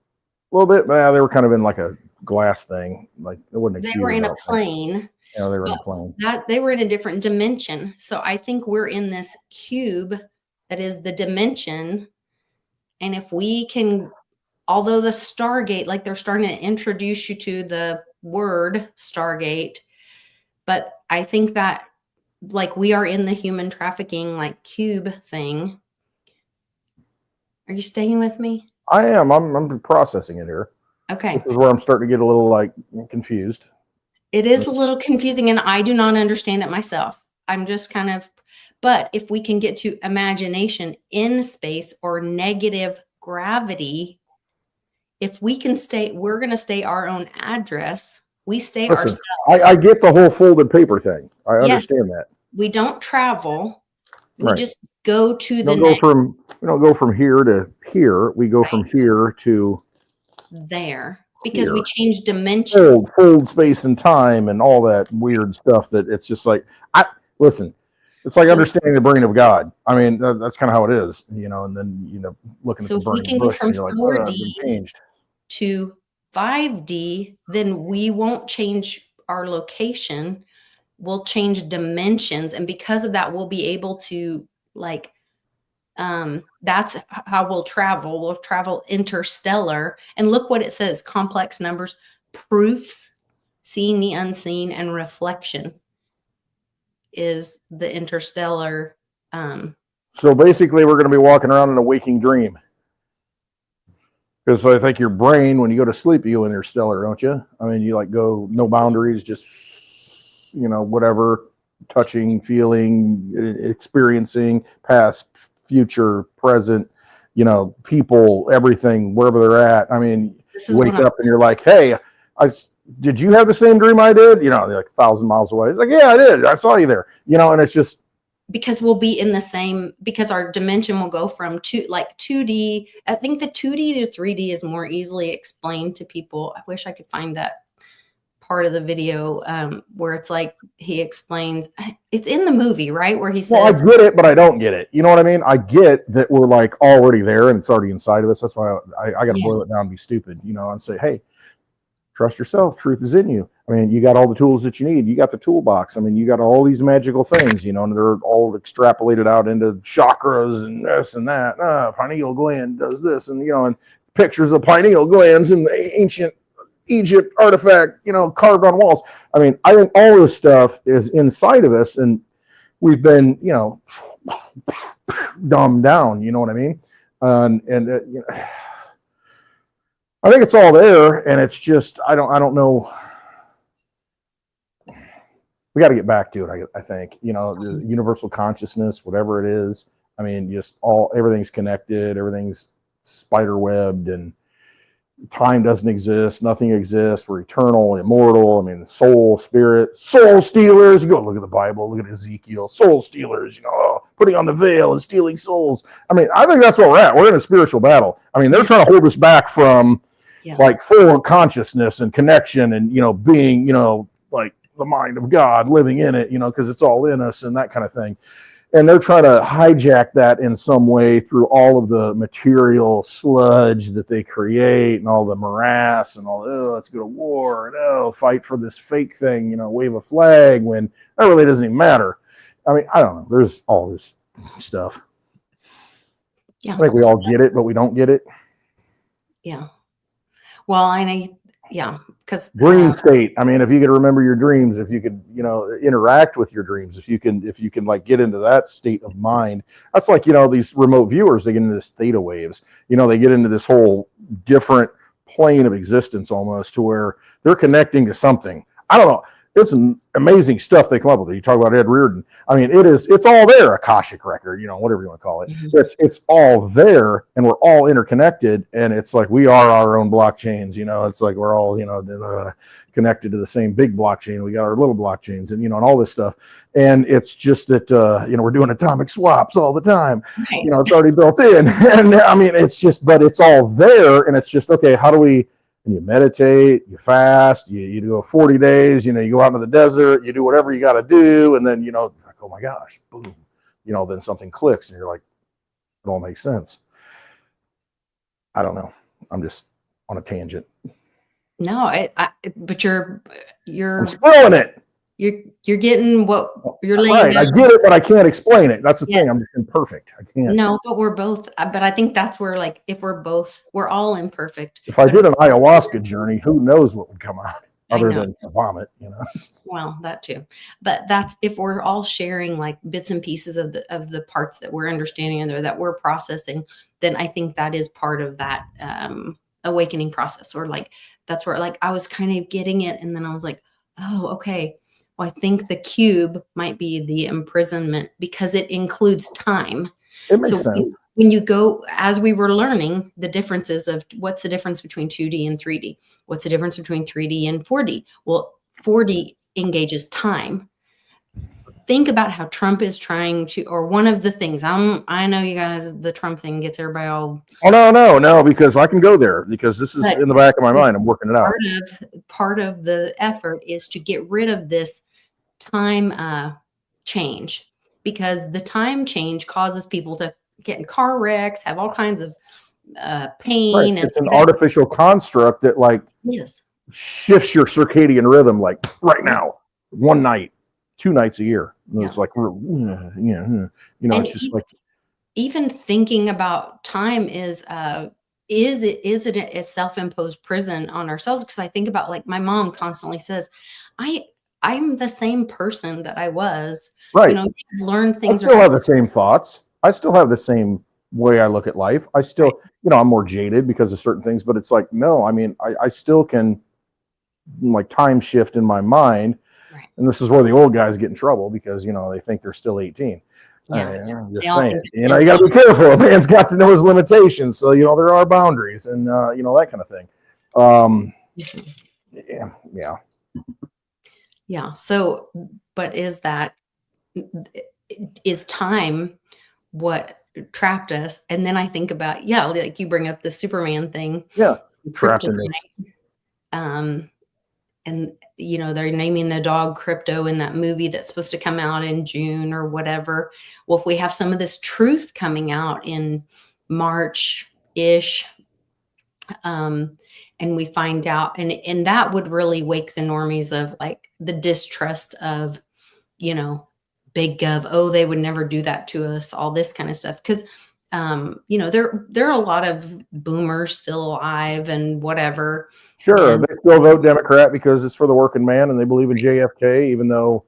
a little bit. But they were kind of in like a glass thing. Like it wasn't a cube. They were in a plane. Yeah, they were in a plane. They were in a different dimension. So I think we're in this cube that is the dimension. And if we can, although the Stargate, like they're starting to introduce you to the word Stargate, but I think that like we are in the human trafficking, like cube thing. Are you staying with me? I am. I'm processing it here. Okay. This is where I'm starting to get a little like confused. It is a little confusing, and I do not understand it myself. I'm just kind of, but if we can get to imagination in space or negative gravity, if we can we're going to stay our own address. We stay ourselves. I get the whole folded paper thing. I understand that. We don't travel. We just go to the next. We don't go from here to here. We go from here to there because we change dimension. Fold space and time and all that weird stuff that it's just like, listen, it's like understanding the brain of God. I mean, that's kind of how it is, and then, looking at the burning bush. So if we can go from 4D to 5D, then we won't change our location. We'll change dimensions. And because of that, we'll be able to That's how we'll travel. We'll travel interstellar. And look what it says: complex numbers, proofs, seeing the unseen, and reflection is the interstellar. So basically, we're going to be walking around in a waking dream. Because I think your brain, when you go to sleep, you go interstellar, don't you? I mean, you like go no boundaries, just, whatever, touching, feeling, experiencing, past, future, present, people, everything, wherever they're at. I mean, you wake up and you're like, hey, did you have the same dream I did? They're like 1,000 miles away. It's like, yeah, I did. I saw you there. And it's just, because we'll be in the same, because our dimension will go from 2D. I think the 2D to 3D is more easily explained to people. I wish I could find that part of the video where it's like he explains. It's in the movie, right? Where he says, well, I get it, but I don't get it. You know what I mean? I get that we're like already there and it's already inside of us. That's why I got to boil it down and be stupid, and say, hey, trust yourself. Truth is in you. I mean, you got all the tools that you need. You got the toolbox. I mean, you got all these magical things, and they're all extrapolated out into chakras and this and that. Pineal gland does this, and and pictures of pineal glands in the ancient Egypt artifact, carved on walls. I mean, I think all this stuff is inside of us, and we've been, dumbed down. You know what I mean? I think it's all there, and it's just I don't know. We got to get back to it. I think the universal consciousness, whatever it is. I mean, just everything's connected, everything's spider webbed, and time doesn't exist, nothing exists. We're eternal, immortal. I mean, soul, spirit, soul stealers. You go look at the Bible, look at Ezekiel, soul stealers. Putting on the veil and stealing souls. I mean, I think that's where we're at. We're in a spiritual battle. I mean, they're trying to hold us back from like full consciousness and connection and being like the mind of God, living in it, because it's all in us and that kind of thing. And they're trying to hijack that in some way through all of the material sludge that they create and all the morass and all, let's go to war and fight for this fake thing, wave a flag, when that really doesn't even matter. I mean, I don't know. There's all this stuff. Yeah. I think we all get it, but we don't get it. Yeah. Well, because dream state. I mean, if you could remember your dreams, if you could, interact with your dreams, if you can like get into that state of mind, that's like, these remote viewers, they get into this theta waves, they get into this whole different plane of existence almost, to where they're connecting to something. I don't know. It's an amazing stuff they come up with. You talk about Ed Reardon. I mean, it's all there, Akashic record, whatever you want to call it. Mm-hmm. It's all there, and we're all interconnected, and it's like we are our own blockchains. It's like we're all connected to the same big blockchain. We got our little blockchains, and and all this stuff. And it's just that we're doing atomic swaps all the time. Right. It's already built in, and I mean, it's just, but it's all there, and it's just okay. How do we? And you meditate, you fast, you do 40 days, you go out into the desert, you do whatever you got to do. And then, like, oh my gosh, boom, then something clicks and you're like, it all makes sense. I don't know. I'm just on a tangent. No, but you're I'm spoiling it. You're getting what you're laying right. down. I get it, but I can't explain it. That's the thing. I'm just imperfect. I can't. No, but we're both. But I think that's where, like, if we're all imperfect. If I did an ayahuasca journey, who knows what would come out other than vomit, Well, that too. But that's if we're all sharing like bits and pieces of the parts that we're understanding or that we're processing, then I think that is part of that awakening process. Or like that's where like I was kind of getting it, and then I was like, oh, okay. Well, I think the cube might be the imprisonment because it includes time. It makes sense. When you go, as we were learning, the differences of what's the difference between 2D and 3D? What's the difference between 3D and 4D? Well, 4D engages time. Think about how Trump is trying to, or one of the things, I know you guys, the Trump thing gets everybody all. Oh, no, because I can go there because this is in the back of my mind. I'm working it out. Part of the effort is to get rid of this time change, because the time change causes people to get in car wrecks, have all kinds of pain. Right. It's an artificial construct that like shifts your circadian rhythm like right now, one night, 2 nights a year. And it's like, it's just like. even thinking about time is it a self-imposed prison on ourselves? Because I think about, like, my mom constantly says, I'm the same person that I was. Right. You know, you've learned I things. still have the same thoughts. I still have the same way I look at life. I still, I'm more jaded because of certain things, but it's like, no, I mean, I still can like time shift in my mind. Right. And this is where the old guys get in trouble because, they think they're still 18. Yeah. I'm They just all saying, think you got to be careful. A man's got to know his limitations. So, there are boundaries and, that kind of thing. Yeah. Yeah. So, but is time what trapped us? And then I think about, like you bring up the Superman thing. Yeah. Trapped in this. And they're naming the dog Crypto in that movie that's supposed to come out in June or whatever. Well, if we have some of this truth coming out in March-ish, and we find out, and that would really wake the normies of, like, the distrust of, big gov. Oh, they would never do that to us, all this kind of stuff. Because there are a lot of boomers still alive and whatever. Sure, And they still vote Democrat because it's for the working man, and they believe in JFK, even though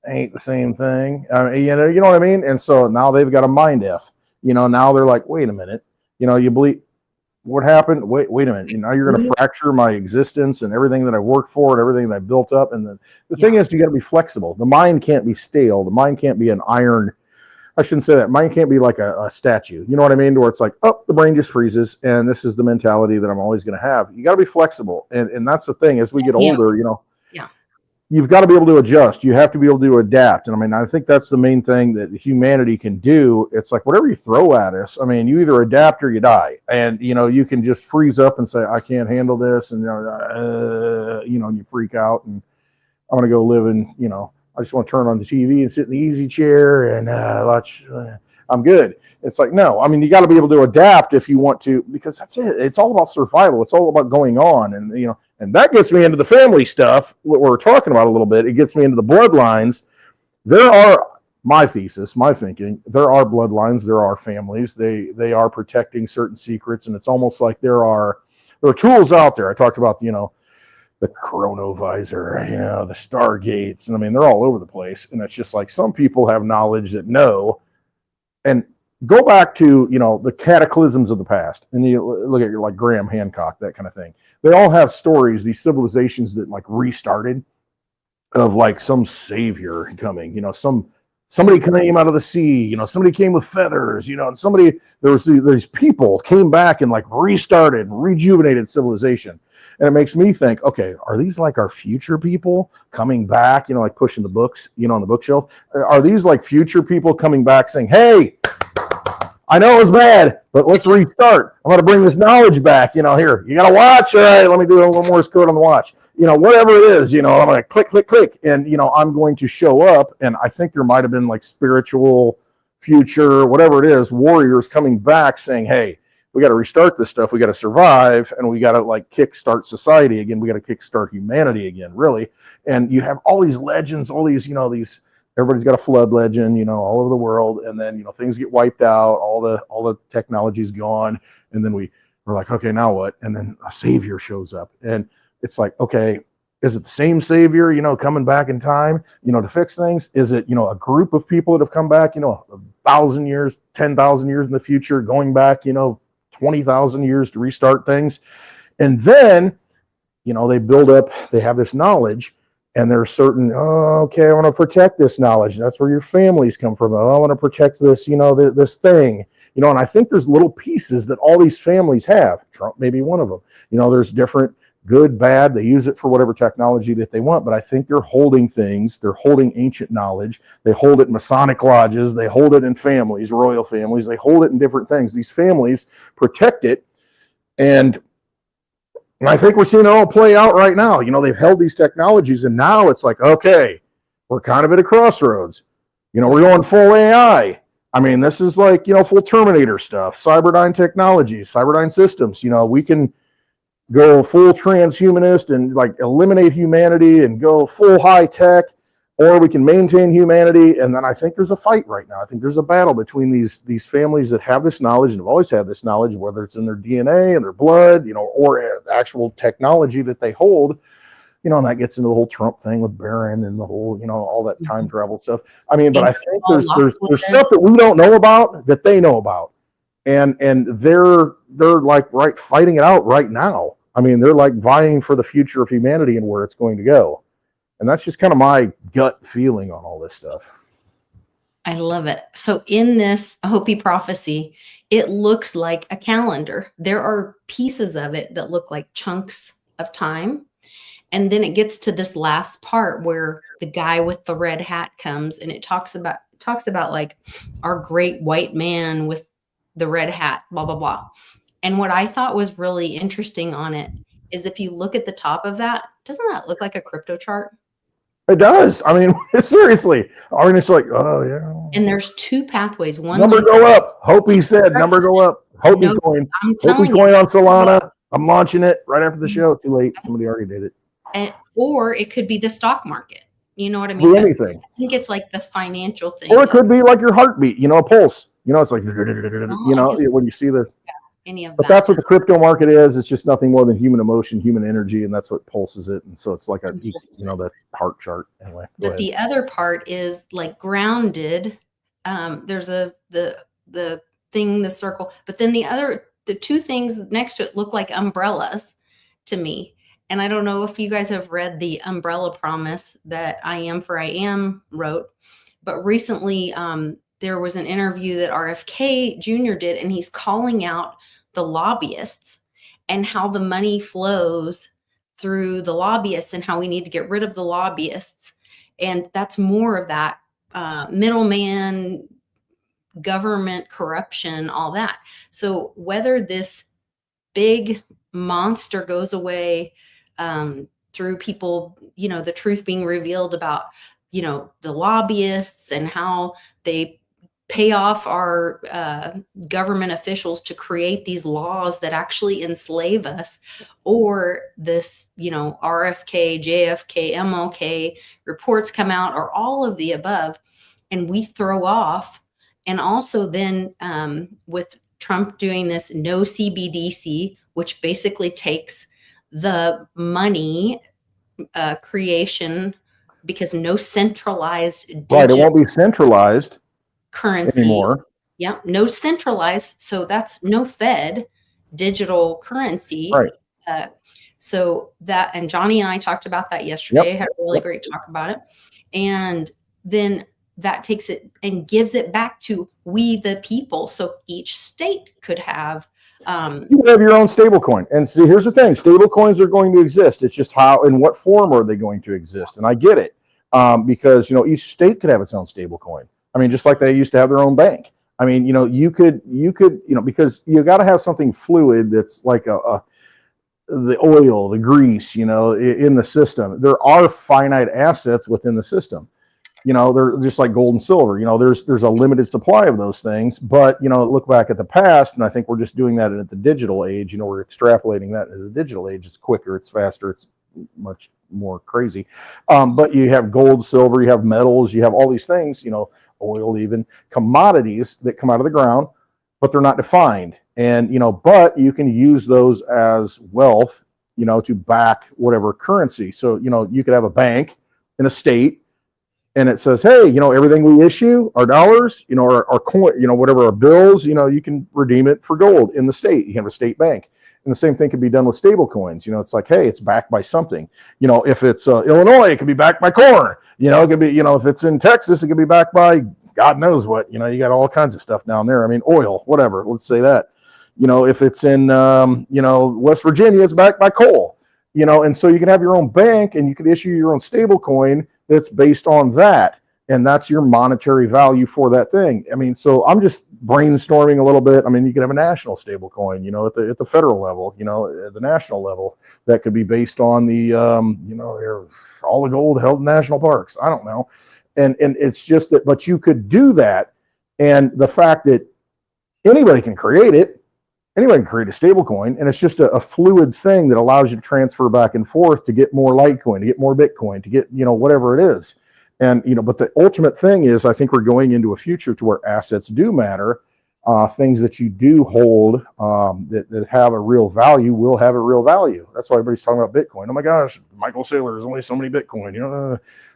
it ain't the same thing. You know what I mean. And so now they've got a mind f. Now they're like, wait a minute. You believe what happened? Wait a minute. Now you're going to fracture my existence and everything that I worked for and everything that I built up. And the thing is, you got to be flexible. The mind can't be stale. The mind can't be an iron. I shouldn't say that. Mine can't be like a statue. You know what I mean? Where it's like, oh, the brain just freezes, and this is the mentality that I'm always going to have. You got to be flexible, and that's the thing. As we get older, you've got to be able to adjust. You have to be able to adapt. And I mean, I think that's the main thing that humanity can do. It's like whatever you throw at us. I mean, you either adapt or you die. And you can just freeze up and say, I can't handle this, and and you freak out, and I'm going to go live in I just want to turn on the TV and sit in the easy chair and watch. I'm good. It's like, no, I mean, you got to be able to adapt if you want to, because that's it. It's all about survival. It's all about going on. And, and that gets me into the family stuff, what we're talking about a little bit. It gets me into the bloodlines. There are, my thesis, my thinking, there are bloodlines, there are families. They are protecting certain secrets. And it's almost like there are tools out there. I talked about, the chronovisor, the Stargates, and I mean, they're all over the place. And it's just like some people have knowledge that know. And go back to, the cataclysms of the past. And you look at like Graham Hancock, that kind of thing. They all have stories, these civilizations that like restarted, of like some savior coming, somebody came out of the sea, somebody came with feathers, and these people came back and like restarted, rejuvenated civilization. And it makes me think, okay, are these like our future people coming back, like pushing the books, on the bookshelf? Are these like future people coming back saying, hey, I know it was bad, but let's restart. I'm going to bring this knowledge back, here, you got to watch. All right, let me do a little Morse code on the watch. Whatever it is, I'm going to click, click, click. And, I'm going to show up. And I think there might have been like spiritual future, whatever it is, warriors coming back saying, hey, we got to restart this stuff. We got to survive, and we got to like kickstart society again. We got to kickstart humanity again, really. And you have all these legends, all these, everybody's got a flood legend, all over the world. And then, things get wiped out. All the technology's gone. And then we're like, okay, now what? And then a savior shows up, and it's like, okay, is it the same savior, coming back in time, to fix things? Is it, a group of people that have come back, 1,000 years, 10,000 years in the future, going back, 20,000 years to restart things? And then, they build up, they have this knowledge, and there's certain, okay, I want to protect this knowledge. That's where your families come from. I want to protect this, this thing, and I think there's little pieces that all these families have. Trump may be one of them. There's different good, bad. They use it for whatever technology that they want, but I think they're holding things. They're holding ancient knowledge. They hold it in Masonic lodges. They hold it in families, royal families. They hold it in different things. These families protect it. And I think we're seeing it all play out right now. They've held these technologies, and now it's like, okay, we're kind of at a crossroads. We're going full AI. I mean, this is like, full Terminator stuff, Cyberdyne technologies, Cyberdyne systems. We can go full transhumanist and like eliminate humanity and go full high tech. or we can maintain humanity. And then I think there's a fight right now. I think there's a battle between these families that have this knowledge and have always had this knowledge, whether it's in their DNA and their blood, or actual technology that they hold. And that gets into the whole Trump thing with Barron and the whole, all that time travel stuff. I mean, but I think there's stuff that we don't know about that they know about. And they're like fighting it out right now. I mean, they're like vying for the future of humanity and where it's going to go. And that's just kind of my gut feeling on all this stuff. I love it. So in this Hopi prophecy, it looks like a calendar. There are pieces of it that look like chunks of time. And then it gets to this last part where the guy with the red hat comes, and it talks about like our great white man with the red hat, blah, blah, blah. And what I thought was really interesting on it is if you look at the top of that, doesn't that look like a crypto chart? It does. I mean, seriously. I mean, it's like, oh, yeah. And there's two pathways. One number go up. Hopi said, number go up. Hopi coin. Hopi coin on Solana. I'm launching it right after the show. Too late. Somebody already did it. Or it could be the stock market. You know what I mean? Do anything. I think it's like the financial thing. Or it could be like your heartbeat, a pulse. It's like, when you see the... Any of but that. that's what the crypto market is. It's just nothing more than human emotion, human energy, and that's what pulses it. And so it's like that heart chart. Anyway, but the other part is like grounded. There's the thing, the circle, but then the two things next to it look like umbrellas to me. And I don't know if you guys have read the umbrella promise that I Am wrote, but recently there was an interview that RFK Jr. did, and he's calling out the lobbyists and how the money flows through the lobbyists and how we need to get rid of the lobbyists. And that's more of that middleman, government corruption, all that. So whether this big monster goes away through people, the truth being revealed about, the lobbyists and how they pay off our government officials to create these laws that actually enslave us, or this, RFK, JFK, MLK reports come out, or all of the above, and we throw off. And also then with Trump doing this no CBDC, which basically takes the money creation, because no centralized right, it won't be centralized currency anymore. Yeah, no centralized. So that's no Fed digital currency. Right. So that, and Johnny and I talked about that yesterday. Had a really great talk about it. And then that takes it and gives it back to we the people. So each state could have you have your own stable coin. And see, here's the thing, stable coins are going to exist. It's just how, in what form are they going to exist? And I get it. Because each state could have its own stable coin. I mean, just like they used to have their own bank. I mean, you could, because you got to have something fluid that's like the oil, the grease, in the system. There are finite assets within the system. They're just like gold and silver. There's a limited supply of those things. But look back at the past, and I think we're just doing that at the digital age. We're extrapolating that into the digital age. It's quicker, it's faster, it's much more crazy. But you have gold, silver, you have metals, you have all these things, oil, even commodities that come out of the ground, but they're not defined. And, but you can use those as wealth, to back whatever currency. So, you could have a bank in a state, and it says, hey, everything we issue, our dollars, our coin, whatever our bills, you can redeem it for gold in the state. You have a state bank. And the same thing can be done with stable coins. It's like, hey, it's backed by something. If it's Illinois, it could be backed by corn. It could be, if it's in Texas, it could be backed by God knows what. You got all kinds of stuff down there. I mean, oil, whatever. Let's say that. If it's in, West Virginia, it's backed by coal. And so you can have your own bank, and you could issue your own stable coin that's based on that. And that's your monetary value for that thing. I mean, so I'm just brainstorming a little bit. I mean, you could have a national stable coin, at the federal level, at the national level, that could be based on the, all the gold held in national parks. I don't know. And it's just that, but you could do that. And the fact that anybody can create it, anybody can create a stable coin, and it's just a fluid thing that allows you to transfer back and forth to get more Litecoin, to get more Bitcoin, to get, whatever it is. And, but the ultimate thing is, I think we're going into a future to where assets do matter. Things that you do hold that have a real value will have a real value. That's why everybody's talking about Bitcoin. Oh my gosh, Michael Saylor, there's only so many Bitcoin.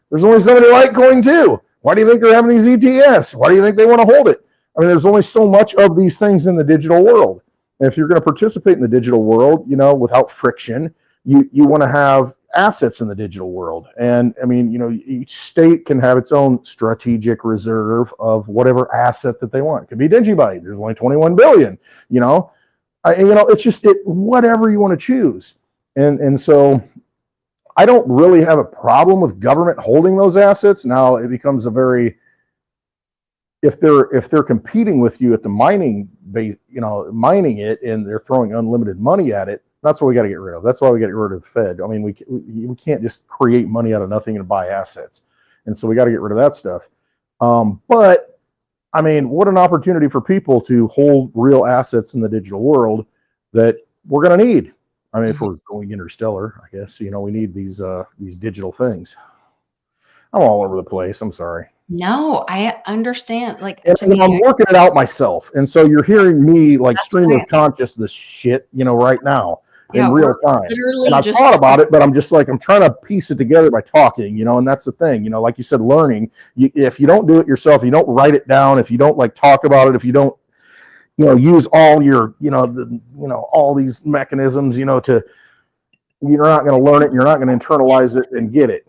There's only so many Litecoin too. Why do you think they're having these ETFs? Why do you think they want to hold it? I mean, there's only so much of these things in the digital world. And if you're going to participate in the digital world, without friction, you want to have assets in the digital world. And I mean, each state can have its own strategic reserve of whatever asset that they want. It could be Digibyte. There's only 21 billion, it's just whatever you want to choose. And so I don't really have a problem with government holding those assets. Now it becomes a very, if they're competing with you at the mining it, and they're throwing unlimited money at it, that's what we got to get rid of. That's why we got to get rid of the Fed. I mean, we can't just create money out of nothing and buy assets. And so we got to get rid of that stuff. But I mean, what an opportunity for people to hold real assets in the digital world that we're going to need. I mean, if we're going interstellar, I guess, we need these digital things. I'm all over the place. I'm sorry. No, I understand. Like, and I'm working it out myself. And so you're hearing me stream of consciousness shit, right now. In real time. And I've thought about it, but I'm just I'm trying to piece it together by talking, and that's the thing, like you said, learning. If you don't do it yourself, you don't write it down, if you don't talk about it, if you don't, use all your, all these mechanisms, you're not going to learn it, and you're not going to internalize it and get it.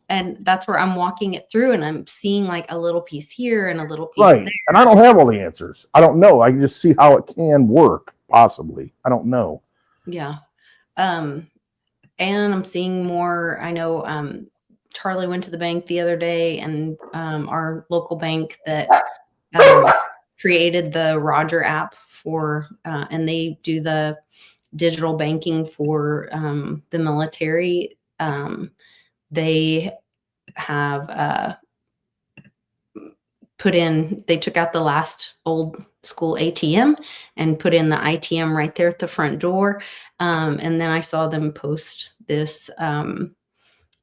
And that's where I'm walking it through, and I'm seeing a little piece here and a little piece right there. And I don't have all the answers. I don't know. I can just see how it can work, possibly. I don't know. Yeah. And I'm seeing more. I know Charlie went to the bank the other day, and our local bank that created the Roger app for, and they do the digital banking for the military. They have they took out the last old school ATM and put in the ITM right there at the front door. And then I saw them post this.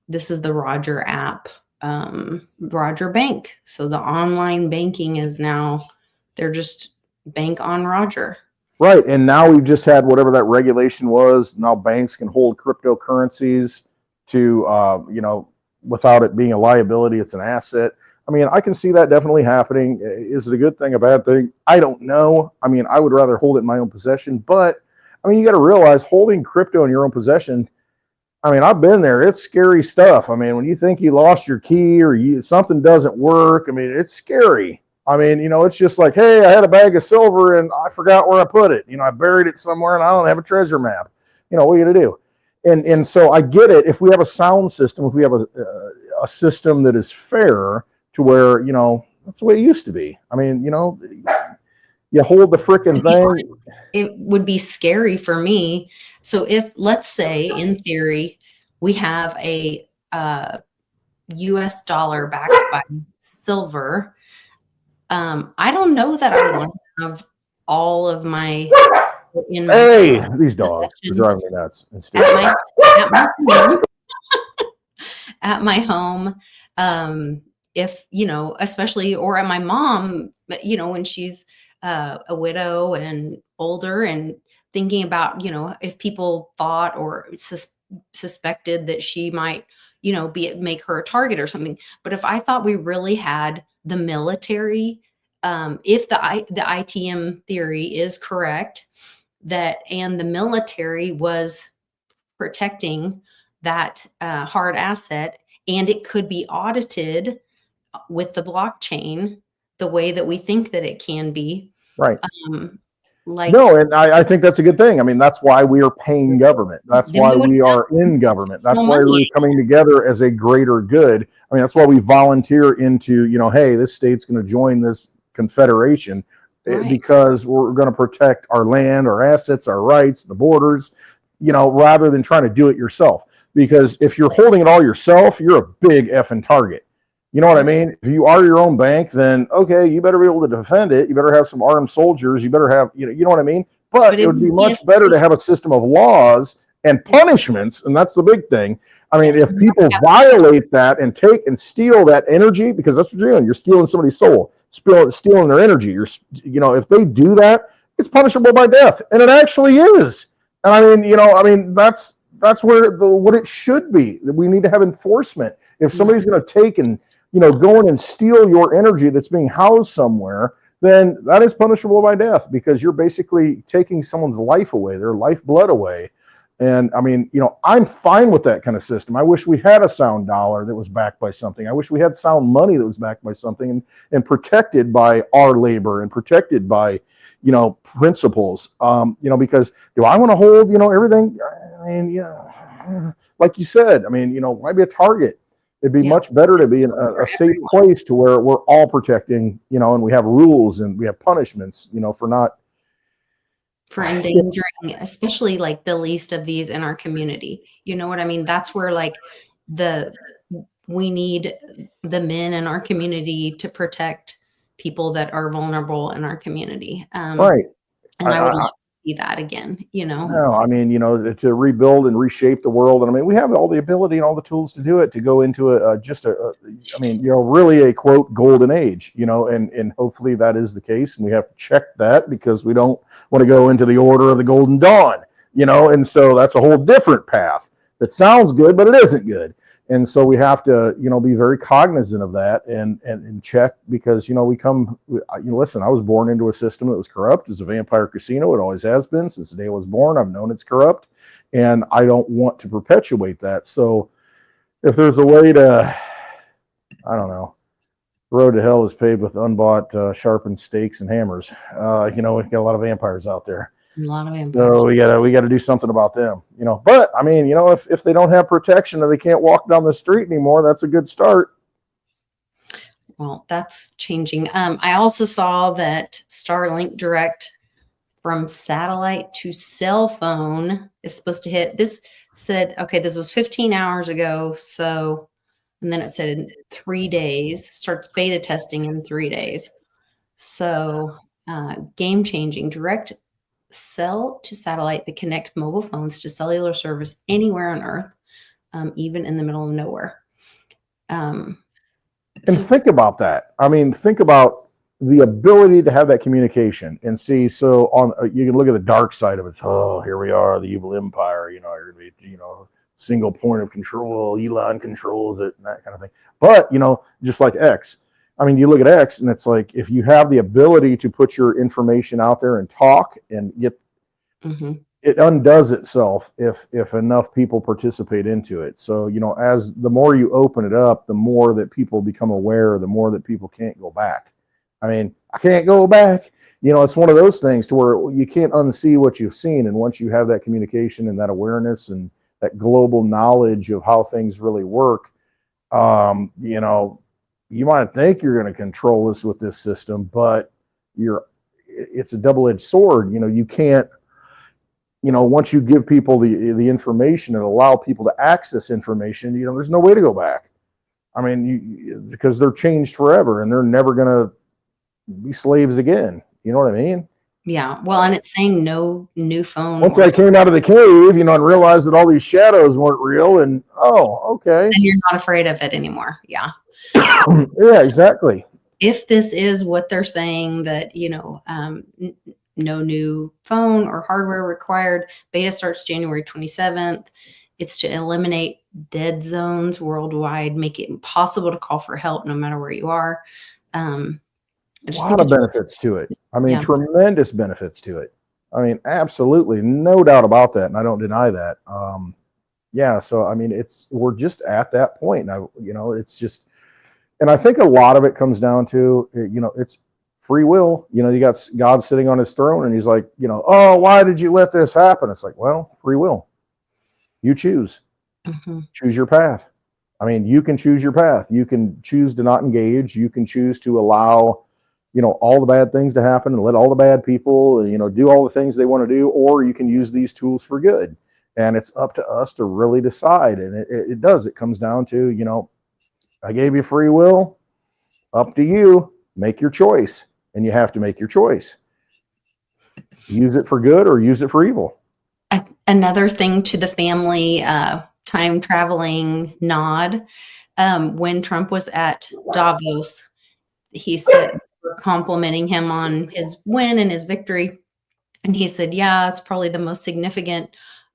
This is the Roger app, Roger Bank. So the online banking is now, they're just bank on Roger. Right. And now we've just had whatever that regulation was. Now banks can hold cryptocurrencies to, without it being a liability, it's an asset. I mean, I can see that definitely happening. Is it a good thing, a bad thing? I don't know. I mean, I would rather hold it in my own possession, but I mean, you got to realize holding crypto in your own possession. I mean, I've been there. It's scary stuff. I mean, when you think you lost your key or something doesn't work, I mean, it's scary. I mean, it's just hey, I had a bag of silver and I forgot where I put it. I buried it somewhere and I don't have a treasure map. What are you going to do? And so I get it. If we have a sound system, if we have a system that is fair to where, that's the way it used to be. I mean, you hold the frickin' thing. It would be scary for me. So if, let's say, in theory, we have a US dollar backed by silver, I don't know that I want to have all of my these dogs are driving me nuts. At my home, if especially, or at my mom, when she's a widow and older, and thinking about if people thought or suspected that she might make her a target or something. But if I thought we really had the military, if the ITM theory is correct, and the military was protecting that hard asset, and it could be audited with the blockchain the way that we think that it can be. Right. No, and I think that's a good thing. I mean, that's why we are paying government. That's why we are in government. That's why we're coming together as a greater good. I mean, that's why we volunteer into, hey, this state's going to join this confederation. Right. Because we're going to protect our land, our assets, our rights, the borders, rather than trying to do it yourself. Because if you're holding it all yourself, you're a big effing target. You know what I mean? If you are your own bank, then okay, you better be able to defend it. You better have some armed soldiers. You better have, you know what I mean? But it would be much better to have a system of laws and punishments. And that's the big thing. I mean, if people violate that and take and steal that energy, because that's what you're doing, you're stealing somebody's soul, stealing their energy. If they do that, it's punishable by death, and it actually is. And I mean, that's what it should be. We need to have enforcement. If somebody's going to take and go in and steal your energy that's being housed somewhere, then that is punishable by death, because you're basically taking someone's life away, their lifeblood away. And I mean, I'm fine with that kind of system. I wish we had a sound dollar that was backed by something. I wish we had sound money that was backed by something and protected by our labor and protected by, principles. Because do I want to hold, everything? I mean, like you said, I mean, why be a target? It'd be much better to be in a safe place to where we're all protecting, and we have rules and we have punishments, for endangering, especially like the least of these in our community. You know what I mean? That's where like we need the men in our community to protect people that are vulnerable in our community. Right. And I would love to see that again, No, I mean, to rebuild and reshape the world. And I mean, we have all the ability and all the tools to do it, to go into really a quote golden age, and hopefully that is the case. And we have to check that, because we don't want to go into the order of the golden dawn, and so that's a whole different path that sounds good, but it isn't good. And so we have to, be very cognizant of that and check, because, listen, I was born into a system that was corrupt. It's a vampire casino. It always has been since the day I was born. I've known it's corrupt, and I don't want to perpetuate that. So if there's a way to, I don't know, the road to hell is paved with unbought, sharpened stakes and hammers. We've got a lot of vampires out there. A lot of vampires. So we gotta do something about them, But I mean, if they don't have protection and they can't walk down the street anymore, that's a good start. Well, that's changing. I also saw that Starlink Direct from satellite to cell phone is supposed to hit. This said, okay, this was 15 hours ago. So, and then it said in 3 days, starts beta testing in 3 days. So, game changing. Direct cell to satellite that connect mobile phones to cellular service anywhere on Earth, even in the middle of nowhere. And think about that. I mean, think about the ability to have that communication and see. So you can look at the dark side of it. Oh, here we are, the evil empire. You're going to be, single point of control. Elon controls it and that kind of thing. But just like X. I mean, you look at X, and it's like, if you have the ability to put your information out there and talk and get, it undoes itself if enough people participate into it. So, as the more you open it up, the more that people become aware, the more that people can't go back. I mean, I can't go back. It's one of those things to where you can't unsee what you've seen. And once you have that communication and that awareness and that global knowledge of how things really work, you might think you're going to control this with this system, but it's a double-edged sword. You can't, once you give people the information and allow people to access information, there's no way to go back. I mean, because they're changed forever and they're never going to be slaves again. You know what I mean? Yeah. Well, and it's saying no new phone. Once I came out of the cave, and realized that all these shadows weren't real, and okay. And you're not afraid of it anymore. Yeah. Yeah, exactly. If this is what they're saying, that, no new phone or hardware required, beta starts January 27th. It's to eliminate dead zones worldwide, make it impossible to call for help no matter where you are. A lot of benefits to it. I mean, tremendous benefits to it. I mean, absolutely, no doubt about that, and I don't deny that. So I mean, we're just at that point now. It's just. And I think a lot of it comes down to, it's free will. You got God sitting on his throne, and he's like, oh, why did you let this happen? It's like, well, free will. You choose. Choose your path. I mean, you can choose your path. You can choose to not engage. You can choose to allow, all the bad things to happen and let all the bad people, do all the things they want to do, or you can use these tools for good. And it's up to us to really decide. And it does. It comes down to, I gave you free will, up to you, make your choice. And you have to make your choice. Use it for good or use it for evil. Another thing to the family time traveling nod. When Trump was at Davos, he said, we're complimenting him on his win and his victory. And he said, yeah, it's probably the most significant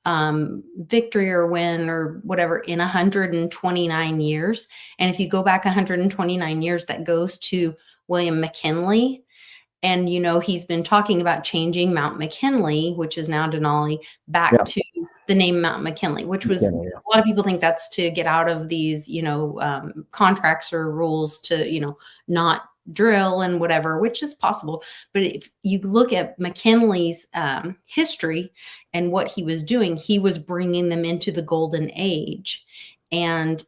victory or win or whatever in 129 years. And if you go back 129 years, that goes to William McKinley. And, you know, he's been talking about changing Mount McKinley, which is now Denali, back to the name Mount McKinley, which was, a lot of people think that's to get out of these, you know, contracts or rules to, you know, not drill and whatever, which is possible. But if you look at McKinley's history and what he was doing, he was bringing them into the golden age. And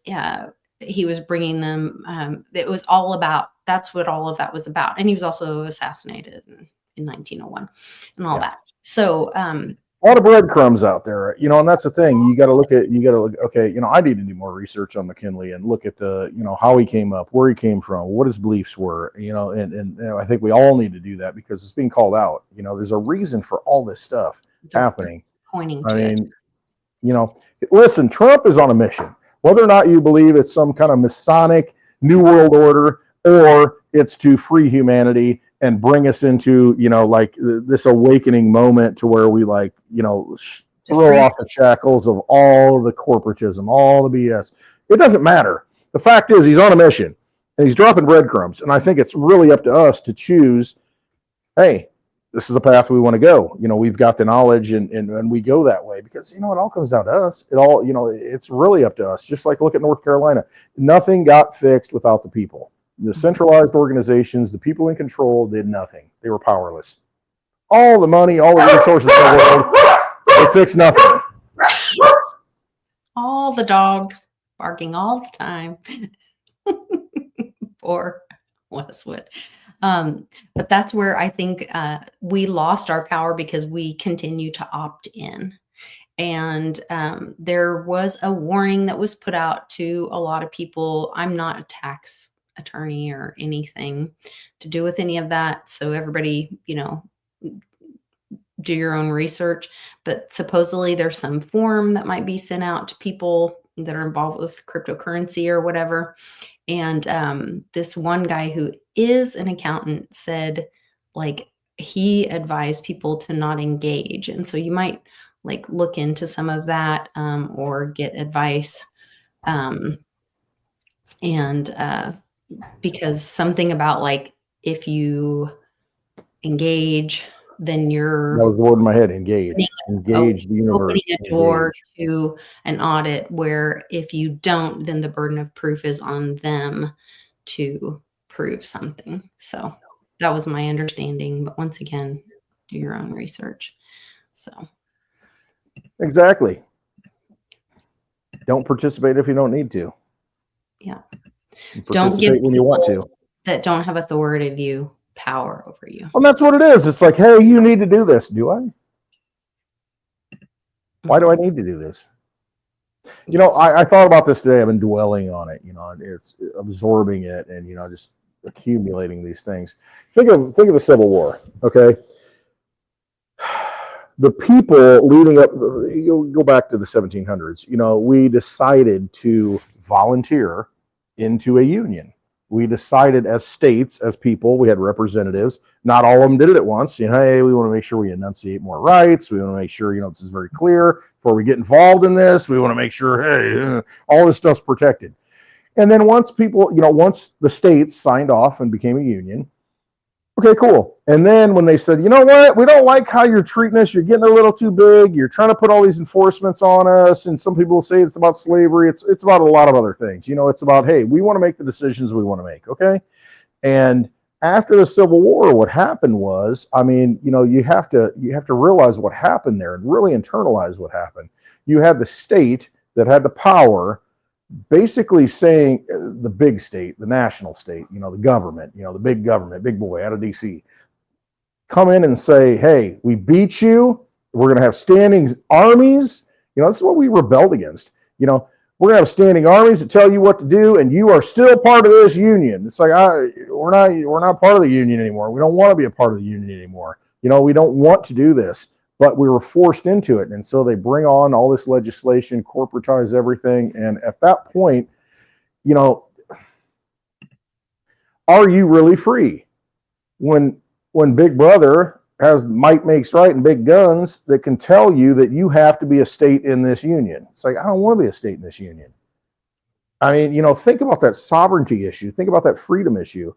he was bringing them, it was all about, that's what all of that was about. And he was also assassinated in 1901 and all that. So a lot of breadcrumbs out there, you know, and that's the thing. You got to look, okay, you know, I need to do more research on McKinley and look at the, you know, how he came up, where he came from, what his beliefs were, you know, and you know, I think we all need to do that because it's being called out. You know, there's a reason for all this stuff happening. Pointing to it. You know, listen, Trump is on a mission. Whether or not you believe it's some kind of Masonic New World Order or it's to free humanity and bring us into, you know, like this awakening moment to where we, like, you know, throw off the shackles of all the corporatism, all the BS. It doesn't matter. The fact is he's on a mission and he's dropping breadcrumbs. And I think it's really up to us to choose, hey, this is the path we want to go. You know, we've got the knowledge and we go that way because, you know, it all comes down to us. It all, you know, it's really up to us. Just like look at North Carolina. Nothing got fixed without the people. The centralized organizations, the people in control did nothing. They were powerless. All the money, all the resources in the world, they fixed nothing. All the dogs barking all the time. Poor Westwood. But that's where I think we lost our power because we continue to opt in. And there was a warning that was put out to a lot of people. I'm not a tax attorney or anything to do with any of that. So everybody, you know, do your own research. But supposedly there's some form that might be sent out to people that are involved with cryptocurrency or whatever. And this one guy who is an accountant said, like, he advised people to not engage. And so you might like look into some of that or get advice. Because something about like, if you engage, then you're— that was the word in my head, engage the universe. Opening a door to an audit where if you don't, then the burden of proof is on them to prove something. So that was my understanding. But once again, do your own research. So exactly. Don't participate if you don't need to. Yeah. Don't give when you want to. That don't have authoritative power over you. Well, that's what it is. It's like, hey, you need to do this. Do I? Why do I need to do this? You know, I thought about this today. I've been dwelling on it, you know, it's absorbing it and, you know, just accumulating these things. Think of the Civil War, okay? The people leading up, you go back to the 1700s, you know, we decided to volunteer into a union. We decided as states, as people, we had representatives. Not all of them did it at once. You know, hey, we want to make sure we enunciate more rights. We want to make sure, you know, this is very clear before we get involved in this. We want to make sure, hey, all this stuff's protected. And then once people, you know, once the states signed off and became a union, okay, cool. And then when they said, you know what, we don't like how you're treating us. You're getting a little too big. You're trying to put all these enforcements on us. And some people say it's about slavery. It's about a lot of other things. You know, it's about, hey, we want to make the decisions we want to make. Okay. And after the Civil War, what happened was, I mean, you know, you have to realize what happened there and really internalize what happened. You had the state that had the power basically saying, the big state, the national state, you know, the government, you know, the big government, big boy out of DC, come in and say, hey, we beat you. We're going to have standing armies. You know, this is what we rebelled against. You know, we're going to have standing armies that tell you what to do, and you are still part of this union. It's like, we're not part of the union anymore. We don't want to be a part of the union anymore. You know, we don't want to do this. but we were forced into it. And so they bring on all this legislation, corporatize everything. And at that point, you know, are you really free? When Big Brother has might makes right and big guns that can tell you that you have to be a state in this union. It's like, I don't want to be a state in this union. I mean, you know, think about that sovereignty issue. Think about that freedom issue.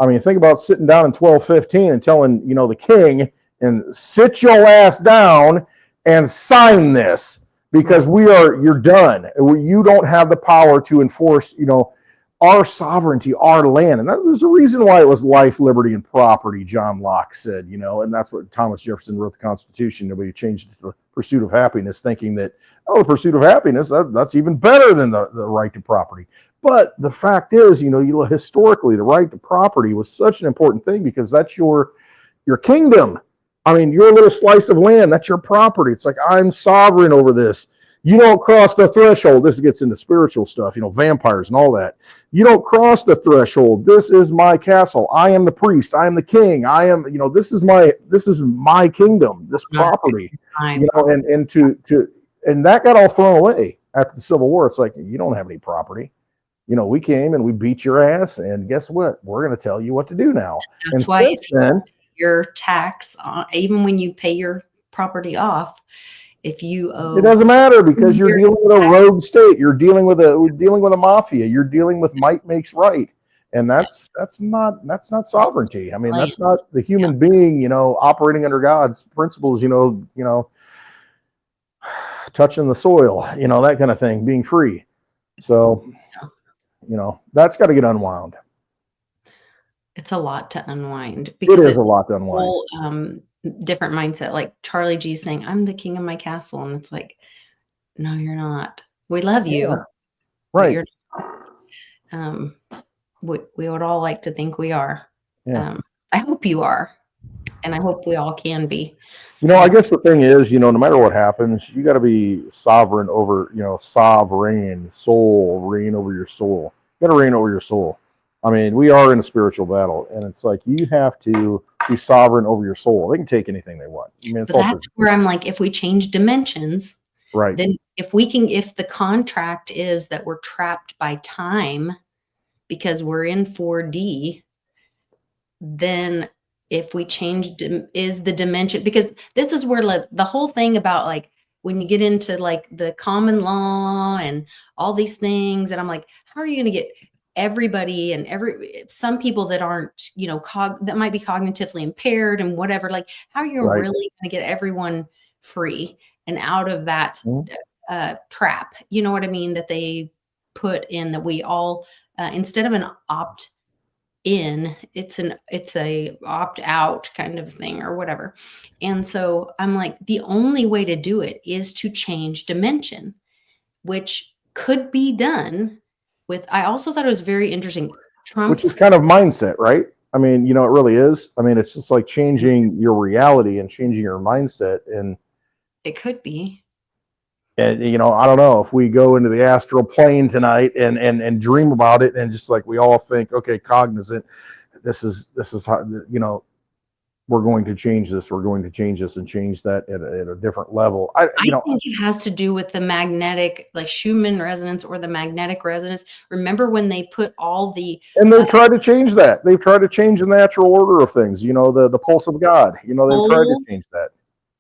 I mean, think about sitting down in 1215 and telling, you know, the king, and sit your ass down and sign this, because you're done. You don't have the power to enforce, you know, our sovereignty, our land. And that was the reason why it was life, liberty, and property, John Locke said, you know, and that's what Thomas Jefferson wrote the Constitution. Nobody changed it to the pursuit of happiness, thinking that, oh, the pursuit of happiness, that's even better than the right to property. But the fact is, you know, historically, the right to property was such an important thing, because that's your kingdom. I mean, your little slice of land, that's your property. It's like, I'm sovereign over this. You don't cross the threshold. This gets into spiritual stuff, you know, vampires and all that. You don't cross the threshold. This is my castle. I am the priest. I am the king. I am, you know, this is my kingdom, this property, you know, and that got all thrown away after the Civil War. It's like, you don't have any property. You know, we came and we beat your ass, and guess what? We're going to tell you what to do now. That's and why then, your tax, even when you pay your property off, if you owe, it doesn't matter, because you're dealing with a rogue state. We're dealing with a mafia. You're dealing with might makes right, and that's not sovereignty. I mean, that's not the human being, you know, operating under God's principles. You know, touching the soil, you know, that kind of thing, being free. So, you know, that's got to get unwound. it's a lot to unwind, because it is a lot to unwind. Whole, different mindset, like Charlie G saying, I'm the king of my castle. And it's like, no, you're not. We love you. Yeah. Right. You're, we would all like to think we are. Yeah. I hope you are. And I hope we all can be. You know, I guess the thing is, you know, no matter what happens, you got to be sovereign over, you know, sovereign, soul, reign over your soul. You got to reign over your soul. I mean, we are in a spiritual battle, and it's like, you have to be sovereign over your soul. They can take anything they want. I mean, it's that's where I'm like, if we change dimensions, right, then if the contract is that we're trapped by time because we're in 4D, then if we change is the dimension, because this is where the whole thing about, like, when you get into like the common law and all these things, and I'm like, how are you going to get everybody and some people that aren't, you know, that might be cognitively impaired and whatever, like, how are you really going to get everyone free and out of that trap? You know what I mean? That they put in, that we all, instead of an opt in, it's a opt out kind of thing or whatever. And so I'm like, the only way to do it is to change dimension, which could be done with, I also thought it was very interesting, which is kind of mindset, right? I mean, you know, it really is. I mean, it's just like changing your reality and changing your mindset. And it could be. And, you know, I don't know, if we go into the astral plane tonight and dream about it, and just like we all think, okay, cognizant, this is how, you know, we're going to change this. We're going to change this and change that at a different level. I think it has to do with the magnetic, like Schumann resonance or the magnetic resonance. Remember when they put all the... And they've tried to change that. They've tried to change the natural order of things, you know, the pulse of God. You know, they've tried to change that.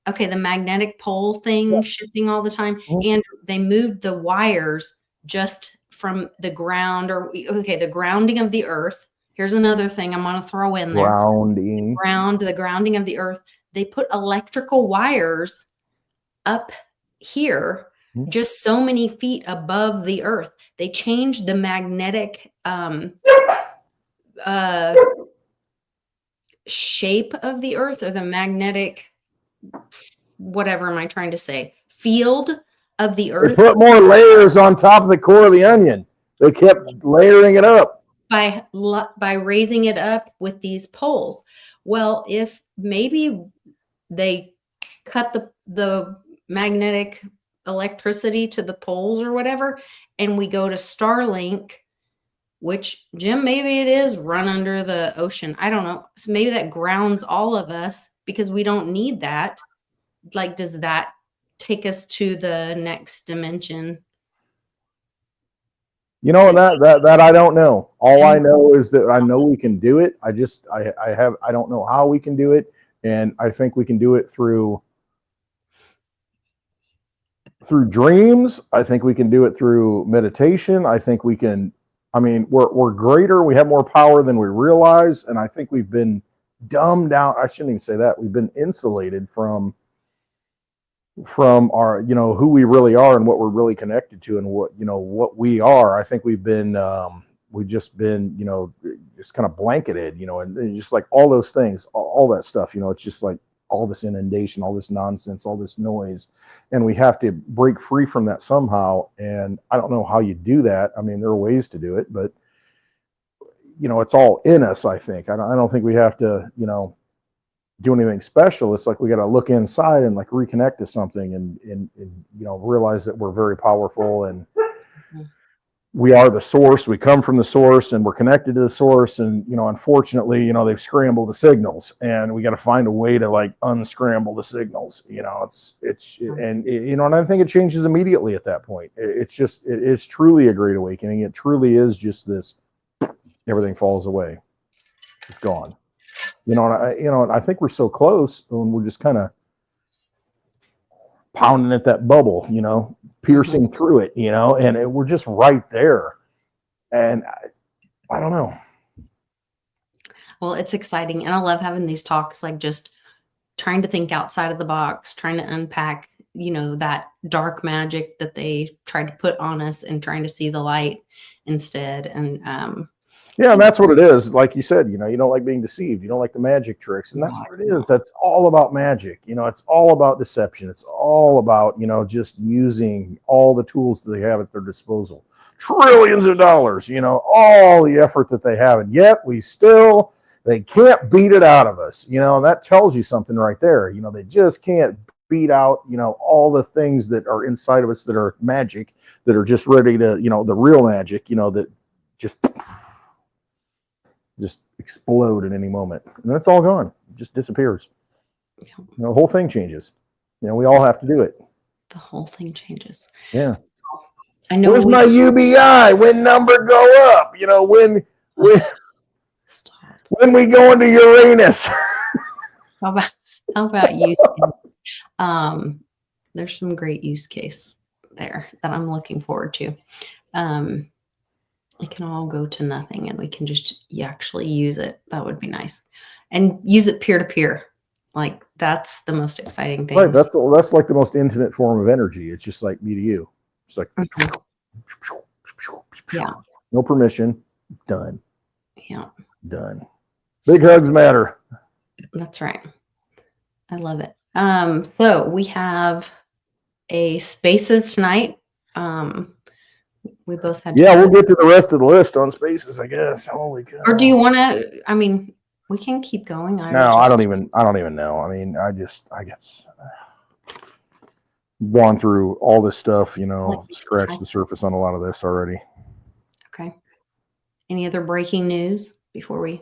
Okay, the magnetic pole thing shifting all the time. And they moved the wires just from the ground, or the grounding of the earth. Here's another thing I'm going to throw in there. The grounding of the earth. They put electrical wires up here, just so many feet above the earth. They changed the magnetic shape of the earth, or the magnetic, whatever am I trying to say, field of the earth. They put more layers on top of the core of the onion. They kept layering it up by raising it up with these poles. Well, if maybe they cut the magnetic electricity to the poles or whatever, and we go to Starlink, which, Jim, maybe it is run under the ocean. I don't know. So maybe that grounds all of us, because we don't need that. like, does that take us to the next dimension? You know, that I don't know. All I know is that I know we can do it. I don't know how we can do it. And I think we can do it through dreams. I think we can do it through meditation. I think we can, I mean, we're greater. We have more power than we realize. And I think we've been dumbed down. I shouldn't even say that. We've been insulated from our, you know, who we really are and what we're really connected to and what, you know, what we are. I think we've just been, you know, just kind of blanketed, you know, and just like all those things, all that stuff, you know, it's just like all this inundation, all this nonsense, all this noise, and we have to break free from that somehow. And I don't know how you do that. I mean, there are ways to do it, but you know, it's all in us. I think, I don't think we have to, you know, do anything special. It's like we got to look inside and like reconnect to something and you know, realize that we're very powerful and we are the source. We come from the source and we're connected to the source. And, you know, unfortunately, you know, they've scrambled the signals and we got to find a way to like unscramble the signals, you know, you know, and I think it changes immediately at that point. It is truly a great awakening. It truly is just this, everything falls away. It's gone. You know, and I think we're so close and we're just kind of pounding at that bubble, you know, piercing through it, you know, and we're just right there. And I don't know. Well, it's exciting. And I love having these talks, like just trying to think outside of the box, trying to unpack, you know, that dark magic that they tried to put on us and trying to see the light instead. And, yeah, and that's what it is. Like you said, you know, you don't like being deceived. You don't like the magic tricks. And that's what it is. That's all about magic. You know, it's all about deception. It's all about, you know, just using all the tools that they have at their disposal. Trillions of dollars, you know, all the effort that they have. And yet they can't beat it out of us. You know, and that tells you something right there. You know, they just can't beat out, you know, all the things that are inside of us that are magic, that are just ready to, you know, the real magic, you know, that just explode at any moment. And that's all gone. It just disappears. You know, the whole thing changes. You know, we all have to do it. The whole thing changes. Yeah. I know. Where's my UBI? When number go up? You know, when we go into Uranus? How about use case? There's some great use case there that I'm looking forward to. It can all go to nothing and we can just actually use it. That would be nice. And use it peer to peer. Like that's the most exciting thing. Right. That's like the most intimate form of energy. It's just like me to you. It's like, yeah. No permission. Done. Yeah. Done. Big hugs matter. That's right. I love it. So we have a spaces tonight. We both had. Yeah, we'll get to the rest of the list on spaces, I guess. Holy cow. Or do you want to? I mean, we can keep going. I don't even know. I mean, I guess gone through all this stuff, you know, scratched the surface on a lot of this already. Okay. Any other breaking news before we?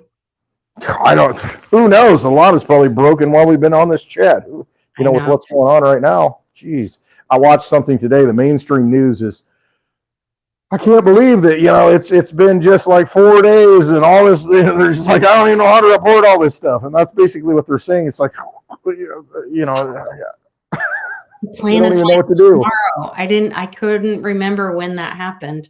Who knows? A lot is probably broken while we've been on this chat. You know, with what's going on right now. Jeez. I watched something today. The mainstream news is, I can't believe that, you know, it's been just like 4 days and all this, they're just like, I don't even know how to report all this stuff. And that's basically what they're saying. It's like, you know, plan don't even know what to do. Tomorrow. I couldn't remember when that happened.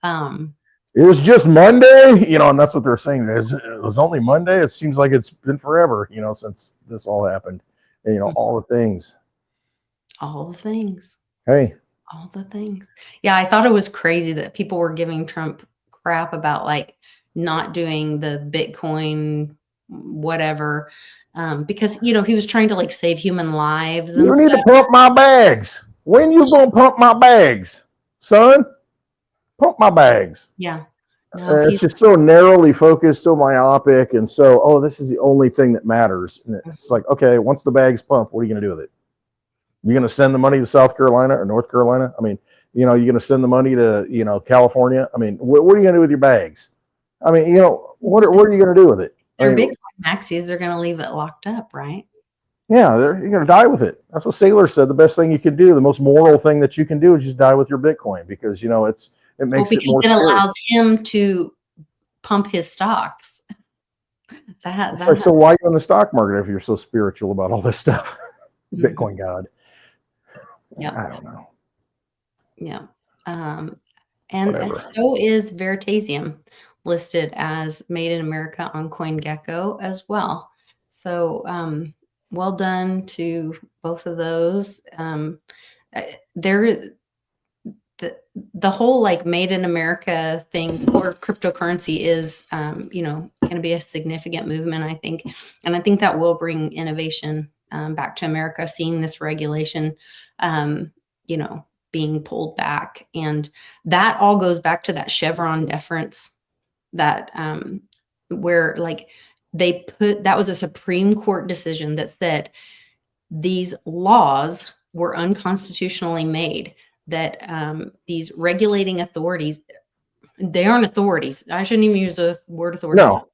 It was just Monday, you know, and that's what they're saying. It was only Monday. It seems like it's been forever, you know, since this all happened. And, you know, all the things. All the things. Hey. All the things. Yeah, I thought it was crazy that people were giving Trump crap about like not doing the Bitcoin, whatever, because, you know, he was trying to like save human lives. You need to pump my bags. When you gonna pump my bags, son? Pump my bags. Yeah. No, it's just so narrowly focused, so myopic, and so, this is the only thing that matters. And it's like, okay, once the bag's pumped, what are you going to do with it? You're going to send the money to South Carolina or North Carolina? I mean, you know, you're going to send the money to, you know, California? I mean, what are you going to do with your bags? I mean, you know, what are you going to do with it? They're Bitcoin maxis. They're going to leave it locked up, right? Yeah, you're going to die with it. That's what Saylor said. The best thing you can do, the most moral thing that you can do, is just die with your Bitcoin, because it makes it because more it scary. allows him to pump his stocks. It's like, so why are you in the stock market if you're so spiritual about all this stuff? Bitcoin God. Yeah, I don't know. yeah. Whatever. And so is Veritasium listed as made in America on CoinGecko as well. So well done to both of those. The whole like made in America thing or cryptocurrency is, going to be a significant movement, I think. And I think that will bring innovation back to America, seeing this regulation, being pulled back. And that all goes back to that Chevron deference that where like that was a Supreme Court decision that said these laws were unconstitutionally made, that these regulating authorities, they aren't authorities. I shouldn't even use the word authority. No.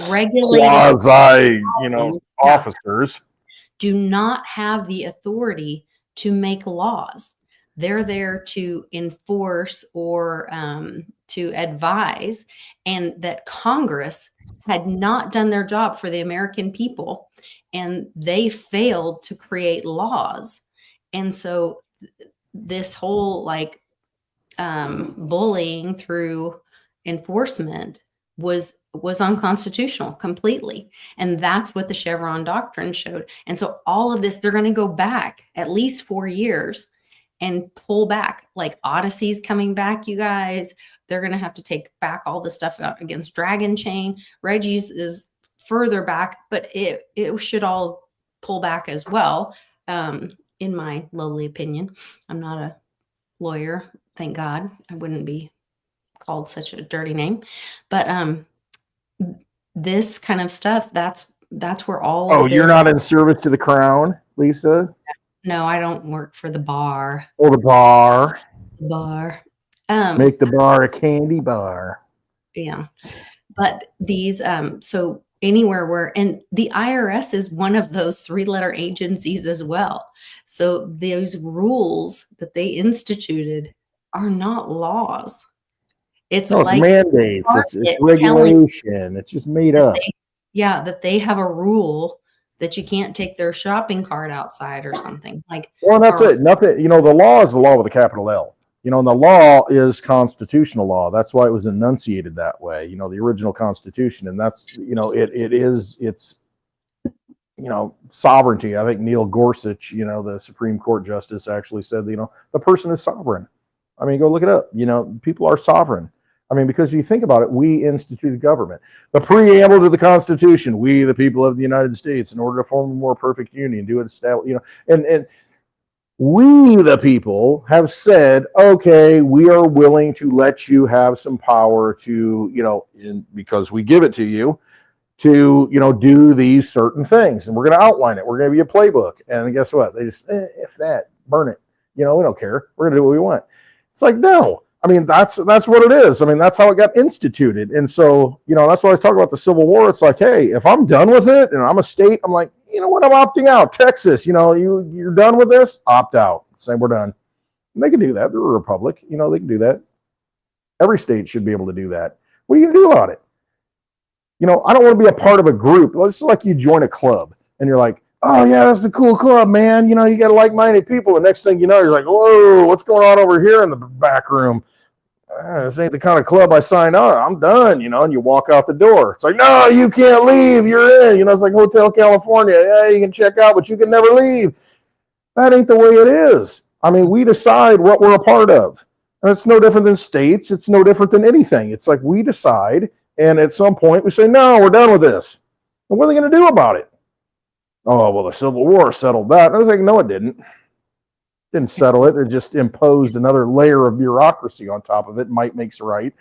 Regulating Quasi, officers do not have the authority to make laws. They're there to enforce or to advise, and that Congress had not done their job for the American people, and they failed to create laws. And so this whole like bullying through enforcement was unconstitutional completely. And that's what the Chevron doctrine showed. And so all of this, they're going to go back at least 4 years and pull back. Like Odyssey's coming back, you guys. They're going to have to take back all the stuff against Dragon Chain. Reggie's is further back, but it should all pull back as well, in my lowly opinion. I'm not a lawyer, thank God. I wouldn't be called such a dirty name. But this kind of stuff, that's where all of you're this, not in service to the crown, Lisa? No, I don't work for the bar. Or the bar. Make the bar a candy bar. Yeah. But these so anywhere where, and the IRS is one of those 3-letter agencies as well. So those rules that they instituted are not laws. It's like mandates. It's regulation. It's just made up. That they have a rule that you can't take their shopping cart outside or something. Like, well, that's it. Nothing. The law is the law with a capital L. And the law is constitutional law. That's why it was enunciated that way. The original Constitution, and that's it's sovereignty. I think Neil Gorsuch, the Supreme Court justice, actually said, the person is sovereign. I mean, go look it up. People are sovereign. I mean, because you think about it, we instituted government. The preamble to the Constitution: we, the people of the United States, in order to form a more perfect union, do it, and we, the people, have said, okay, we are willing to let you have some power to, because we give it to you, to, do these certain things. And we're going to outline it. We're going to give you a playbook. And guess what? They just, if that, burn it. We don't care. We're going to do what we want. It's like, no. I mean, that's what it is. I mean, that's how it got instituted. And so, that's why I was talking about the Civil War. It's like, hey, if I'm done with it and I'm a state, I'm like, you know what, I'm opting out. Texas, you're done with this? Opt out. Say we're done. And they can do that. They're a republic. They can do that. Every state should be able to do that. What are you going to do about it? I don't want to be a part of a group. It's like you join a club and you're like, oh yeah, that's a cool club, man. You got like-minded people. The next thing you know, you're like, whoa, what's going on over here in the back room? This ain't the kind of club I signed on. I'm done, and you walk out the door. It's like, no, you can't leave. You're in. It's like Hotel California. Yeah, you can check out, but you can never leave. That ain't the way it is. I mean, we decide what we're a part of. And it's no different than states. It's no different than anything. It's like we decide, and at some point we say, no, we're done with this. And what are they going to do about it? Oh, well, the Civil War settled that. And I was like, no, it didn't. Didn't settle it. It just imposed another layer of bureaucracy on top of it. Might makes right.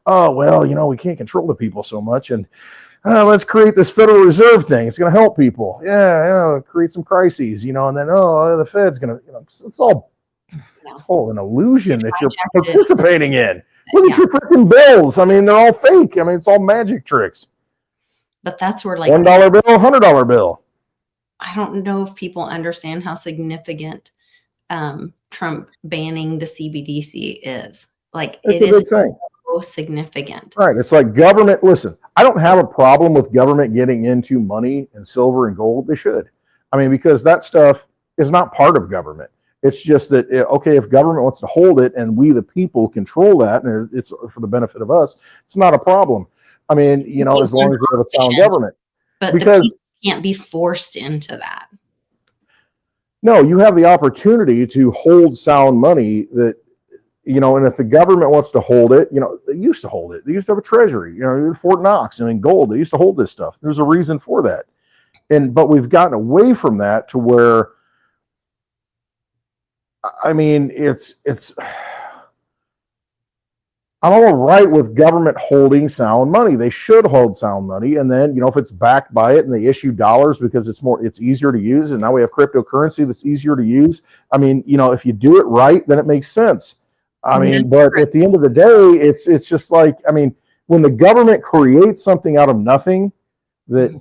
Oh, well, we can't control the people so much. And let's create this Federal Reserve thing. It's going to help people. Yeah, create some crises, and then, the Fed's going to, it's all an illusion that you're participating in. Look at your freaking bills. I mean, they're all fake. I mean, it's all magic tricks. But that's where, like, $1 bill, $100 bill. I don't know if people understand how significant Trump banning the CBDC is. Like, It's it a is big thing. so significant. Right. It's like government. Listen, I don't have a problem with government getting into money and silver and gold. They should. I mean, because that stuff is not part of government. It's just that, okay, if government wants to hold it and we, the people, control that, and it's for the benefit of us, it's not a problem. I mean, you know, as long as we have a sound government. But Because the people can't be forced into that. no, you have the opportunity to hold sound money that, you know, and if the government wants to hold it, you know, they used to hold it. They used to have a treasury, you know, Fort Knox, and in gold, they used to hold this stuff. There's a reason for that. But we've gotten away from that to where, I mean, I'm all right with government holding sound money. They should hold sound money. And then, you know, if it's backed by it and they issue dollars because it's easier to use. And now we have cryptocurrency that's easier to use. I mean, you know, if you do it right, then it makes sense. I mean, but at the end of the day, it's just like, I mean, when the government creates something out of nothing that,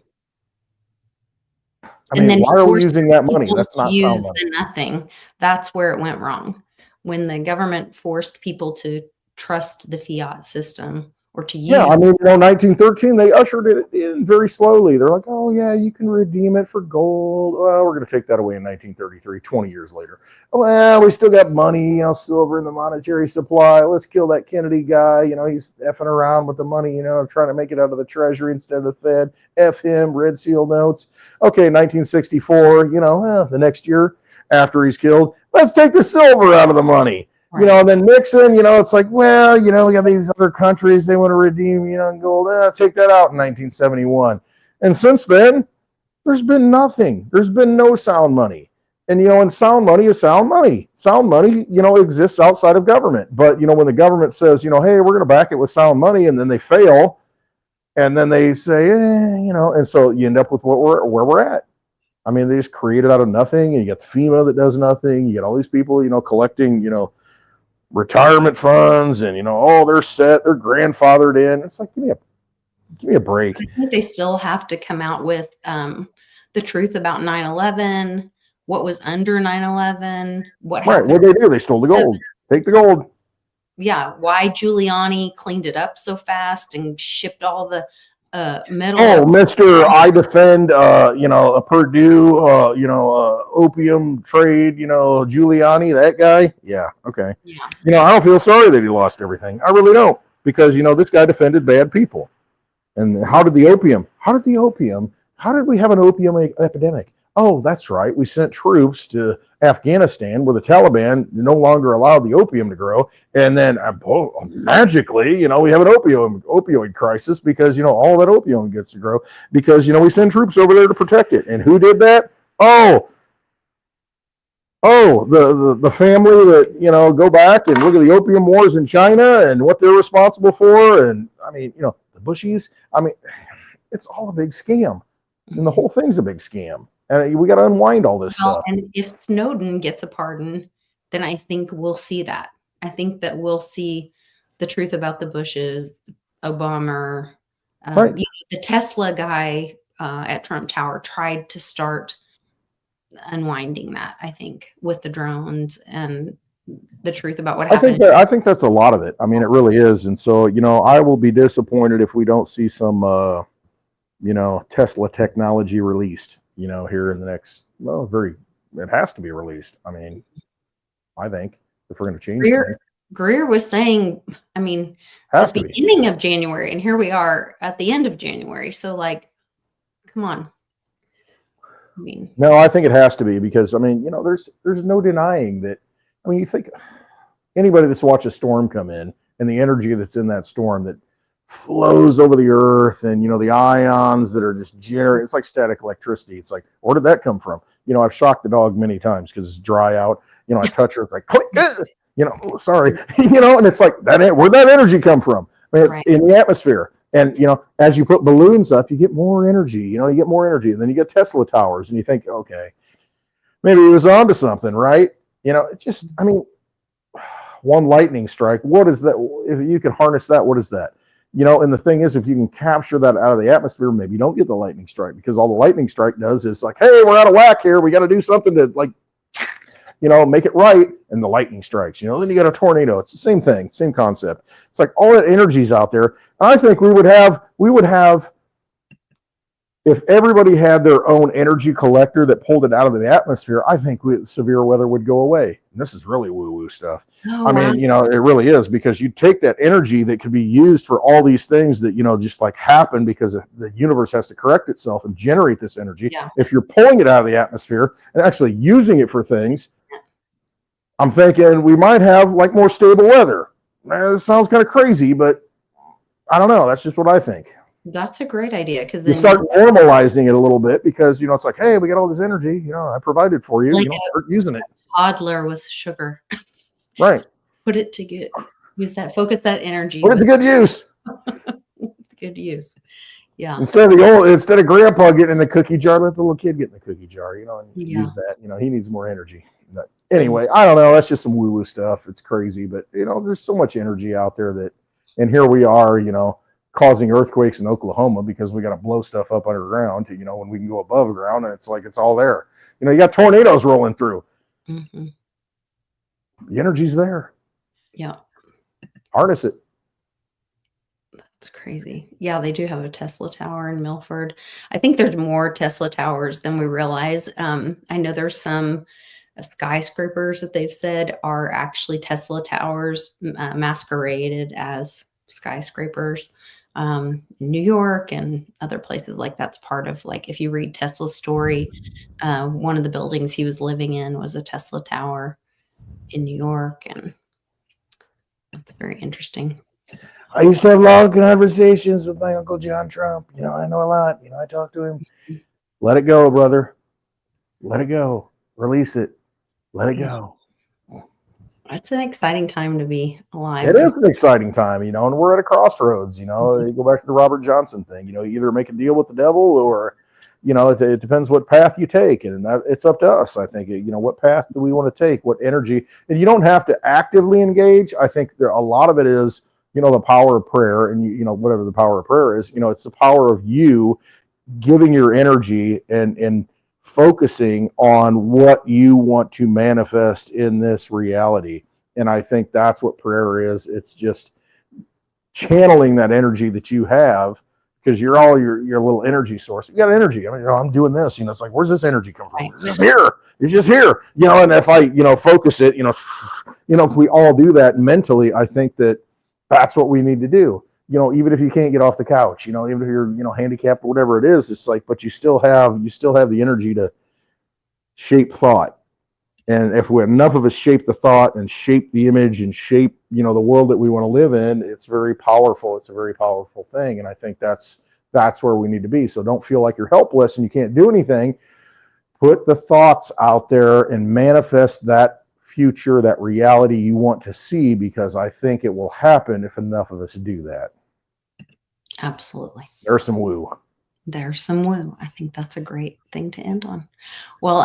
I mean, why are we using that money? That's not sound money. The nothing. That's where it went wrong. When the government forced people to trust the fiat system or to use. Yeah, I mean, you know, 1913, they ushered it in very slowly. They're like, oh, yeah, you can redeem it for gold. Well, we're going to take that away in 1933, 20 years later. Well, we still got money, you know, silver in the monetary supply. Let's kill that Kennedy guy. You know, he's effing around with the money, you know, trying to make it out of the Treasury instead of the Fed. F him, red seal notes. Okay, 1964, you know, the next year after he's killed, let's take the silver out of the money. Right. You know, and then Nixon, you know, it's like, well, you know, we got these other countries, they want to redeem, you know, gold. Take that out in 1971. And since then, there's been nothing. There's been no sound money. And, you know, and sound money is sound money. Sound money, you know, exists outside of government. But, you know, when the government says, you know, hey, we're going to back it with sound money, and then they fail, and then they say, you know, and so you end up with where we're at. I mean, they just create it out of nothing. And you got the FEMA that does nothing. You got all these people, you know, collecting, you know, retirement funds, and you know, oh, they're set, they're grandfathered in. It's like, give me a break. I think they still have to come out with the truth about 9/11, what was under 9/11, what happened. Right, what they do? They stole the gold. Take the gold. Yeah, why Giuliani cleaned it up so fast and shipped all the metal. Oh, Mr. I defend, you know, a Purdue, you know, opium trade, you know, Giuliani, that guy. Yeah. Okay. Yeah. You know, I don't feel sorry that he lost everything. I really don't, because, you know, this guy defended bad people. And how did we have an opium epidemic? Oh, that's right. We sent troops to Afghanistan where the Taliban no longer allowed the opium to grow. And then magically, you know, we have an opioid crisis because, you know, all that opium gets to grow because, you know, we send troops over there to protect it. And who did that? Oh, the family that, you know, go back and look at the opium wars in China and what they're responsible for. And I mean, you know, the Bushies, I mean, it's all a big scam. And the whole thing's a big scam. And we got to unwind all this stuff. And if Snowden gets a pardon, then I think we'll see that. I think that we'll see the truth about the Bushes, Obama, right. You know, the Tesla guy at Trump Tower tried to start unwinding that, I think, with the drones and the truth about what happened. I think that's a lot of it. I mean, it really is. And so, you know, I will be disappointed if we don't see some, you know, Tesla technology released, you know, here in the next, it has to be released. I mean, I think if we're going to change things. Greer was saying, I mean, at the beginning of January, and here we are at the end of January. So, like, come on. I mean, no, I think it has to be because, I mean, you know, there's no denying that. I mean, you think anybody that's watched a storm come in and the energy that's in that storm that flows over the earth, and you know, the ions that are just it's like static electricity. It's like, where did that come from? You know, I've shocked the dog many times because it's dry out. You know, I touch her, it's like click, you know, sorry, you know, and it's like where'd that energy come from? I mean, it's in the atmosphere. And you know, as you put balloons up, you get more energy. You know, you get more energy, and then you get Tesla towers, and you think, okay, maybe he was onto something, right? You know, it just, I mean, one lightning strike. What is that? If you can harness that, what is that? And the thing is, if you can capture that out of the atmosphere, maybe you don't get the lightning strike, because all the lightning strike does is like, hey, we're out of whack here. We got to do something to make it right. And the lightning strikes, then you got a tornado. It's the same thing, same concept. It's like all that energy's out there. And I think we would have, if everybody had their own energy collector that pulled it out of the atmosphere, I think severe weather would go away. And this is really woo-woo stuff. Oh, I mean, it really is, because you take that energy that could be used for all these things that, just like happen because the universe has to correct itself and generate this energy. Yeah. If you're pulling it out of the atmosphere and actually using it for things, I'm thinking we might have like more stable weather. It sounds kind of crazy, but I don't know. That's just what I think. That's a great idea, because You start normalizing it a little bit, because it's like, hey, we got all this energy, I provided for you, like start using it. toddler with sugar. Right. Put it to good use. Focus that energy. Put it to good use. Good use. Yeah. Instead of grandpa getting in the cookie jar, let the little kid get in the cookie jar, and use that. He needs more energy. But anyway, I don't know. That's just some woo-woo stuff. It's crazy, but there's so much energy out there and here we are, causing earthquakes in Oklahoma because we got to blow stuff up underground, when we can go above ground, and it's like it's all there. You got tornadoes rolling through. Mm-hmm. The energy's there. Yeah. Harness it. That's crazy. Yeah, they do have a Tesla tower in Milford. I think there's more Tesla towers than we realize. I know there's some skyscrapers that they've said are actually Tesla towers masqueraded as skyscrapers. New York and other places like that's part of, like, if you read Tesla's story, one of the buildings he was living in was a Tesla tower in New York, and that's very interesting. I used to have long conversations with my Uncle John Trump. I know a lot. I talk to him. Let it go, brother. Let it go. Release it. Let it go. It's an exciting time to be alive. It is an exciting time, and we're at a crossroads. You go back to the Robert Johnson thing. You either make a deal with the devil, or, it depends what path you take, and it's up to us. I think, what path do we want to take? What energy? And you don't have to actively engage. I think a lot of it is, the power of prayer, and whatever the power of prayer is, it's the power of you giving your energy and focusing on what you want to manifest in this reality. And I think that's what prayer is. It's just channeling that energy that you have, because you're all your little energy source. You got energy. I mean, I'm doing this, it's like, where's this energy come from? It's just here. It's just here. And if I, focus it, if we all do that mentally, I think that's what we need to do. Even if you can't get off the couch, even if you're, handicapped or whatever it is, it's like, but you still have the energy to shape thought. And if enough of us shape the thought and shape the image and shape, the world that we want to live in, it's very powerful. It's a very powerful thing. And I think that's where we need to be. So don't feel like you're helpless and you can't do anything. Put the thoughts out there and manifest that future, that reality you want to see, because I think it will happen if enough of us do that. Absolutely. There's some woo. There's some woo. I think that's a great thing to end on. Well,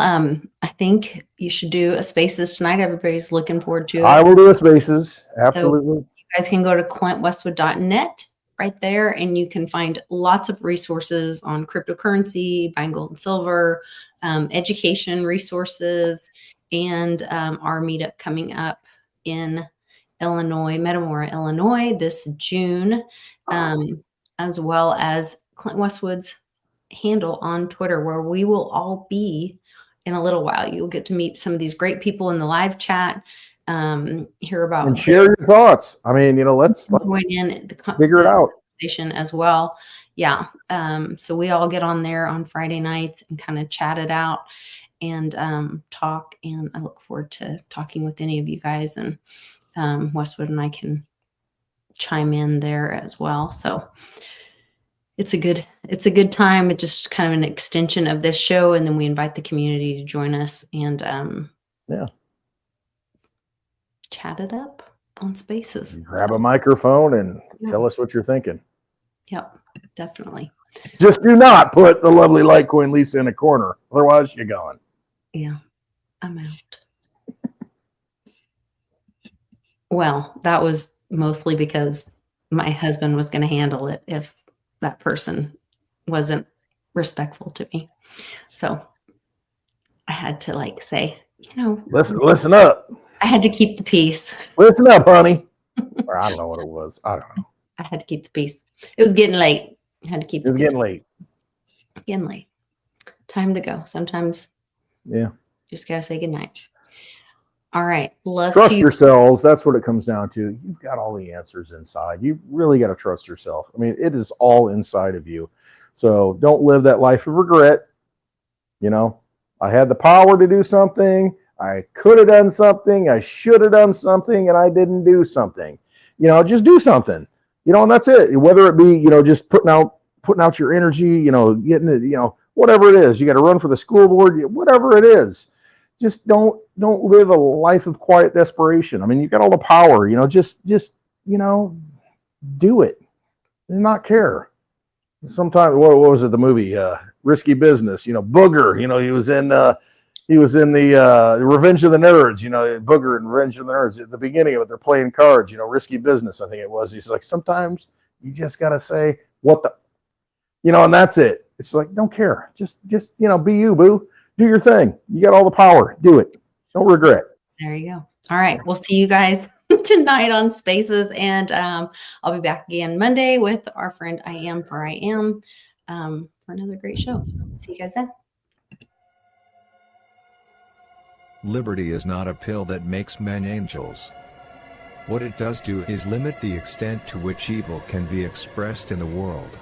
I think you should do a Spaces tonight. Everybody's looking forward to it. I will do a Spaces. Absolutely. So you guys can go to clintwestwood.net right there, and you can find lots of resources on cryptocurrency, buying gold and silver, education resources, and our meetup coming up in Illinois, Metamora, Illinois this June, as well as Clint Westwood's handle on Twitter, where we will all be in a little while. You'll get to meet some of these great people in the live chat, hear about and share your thoughts. I mean, let's join in the figure it out as well. Yeah. So we all get on there on Friday nights and kind of chat it out and talk. And I look forward to talking with any of you guys, and Westwood and I can chime in there as well. So it's a good time. It's just kind of an extension of this show. And then we invite the community to join us and chat it up on Spaces. Grab a microphone and tell us what you're thinking. Yep, definitely. Just do not put the lovely Litecoin Lisa in a corner. Otherwise, you're gone. Yeah, I'm out. Well, that was mostly because my husband was going to handle it if that person wasn't respectful to me. So I had to like say, listen up. I had to keep the peace. Listen up, honey. Or I don't know what it was. I don't know. I had to keep the peace. It was getting late. I had to keep It was the peace. getting late. Getting late. Time to go. Sometimes just gotta say goodnight. All right. Trust yourselves. That's what it comes down to. You've got all the answers inside. You really got to trust yourself. I mean, it is all inside of you. So don't live that life of regret. I had the power to do something. I could have done something. I should have done something, and I didn't do something. Just do something. And that's it. Whether it be, just putting out your energy, getting it, whatever it is. You got to run for the school board, whatever it is. Just don't live a life of quiet desperation. I mean, you got all the power, just do it and not care. Sometimes, what was it? The movie, Risky Business, Booger, he was in the Revenge of the Nerds, Booger and Revenge of the Nerds. At the beginning of it, they're playing cards, Risky Business, I think it was. He's like, sometimes you just got to say, what the, and that's it. It's like, don't care. Just be you, boo. Do your thing. You got all the power. Do it. Don't regret. There you go. All right. We'll see you guys tonight on Spaces. And I'll be back again Monday with our friend I Am for I Am for another great show. See you guys then. Liberty is not a pill that makes men angels. What it does do is limit the extent to which evil can be expressed in the world.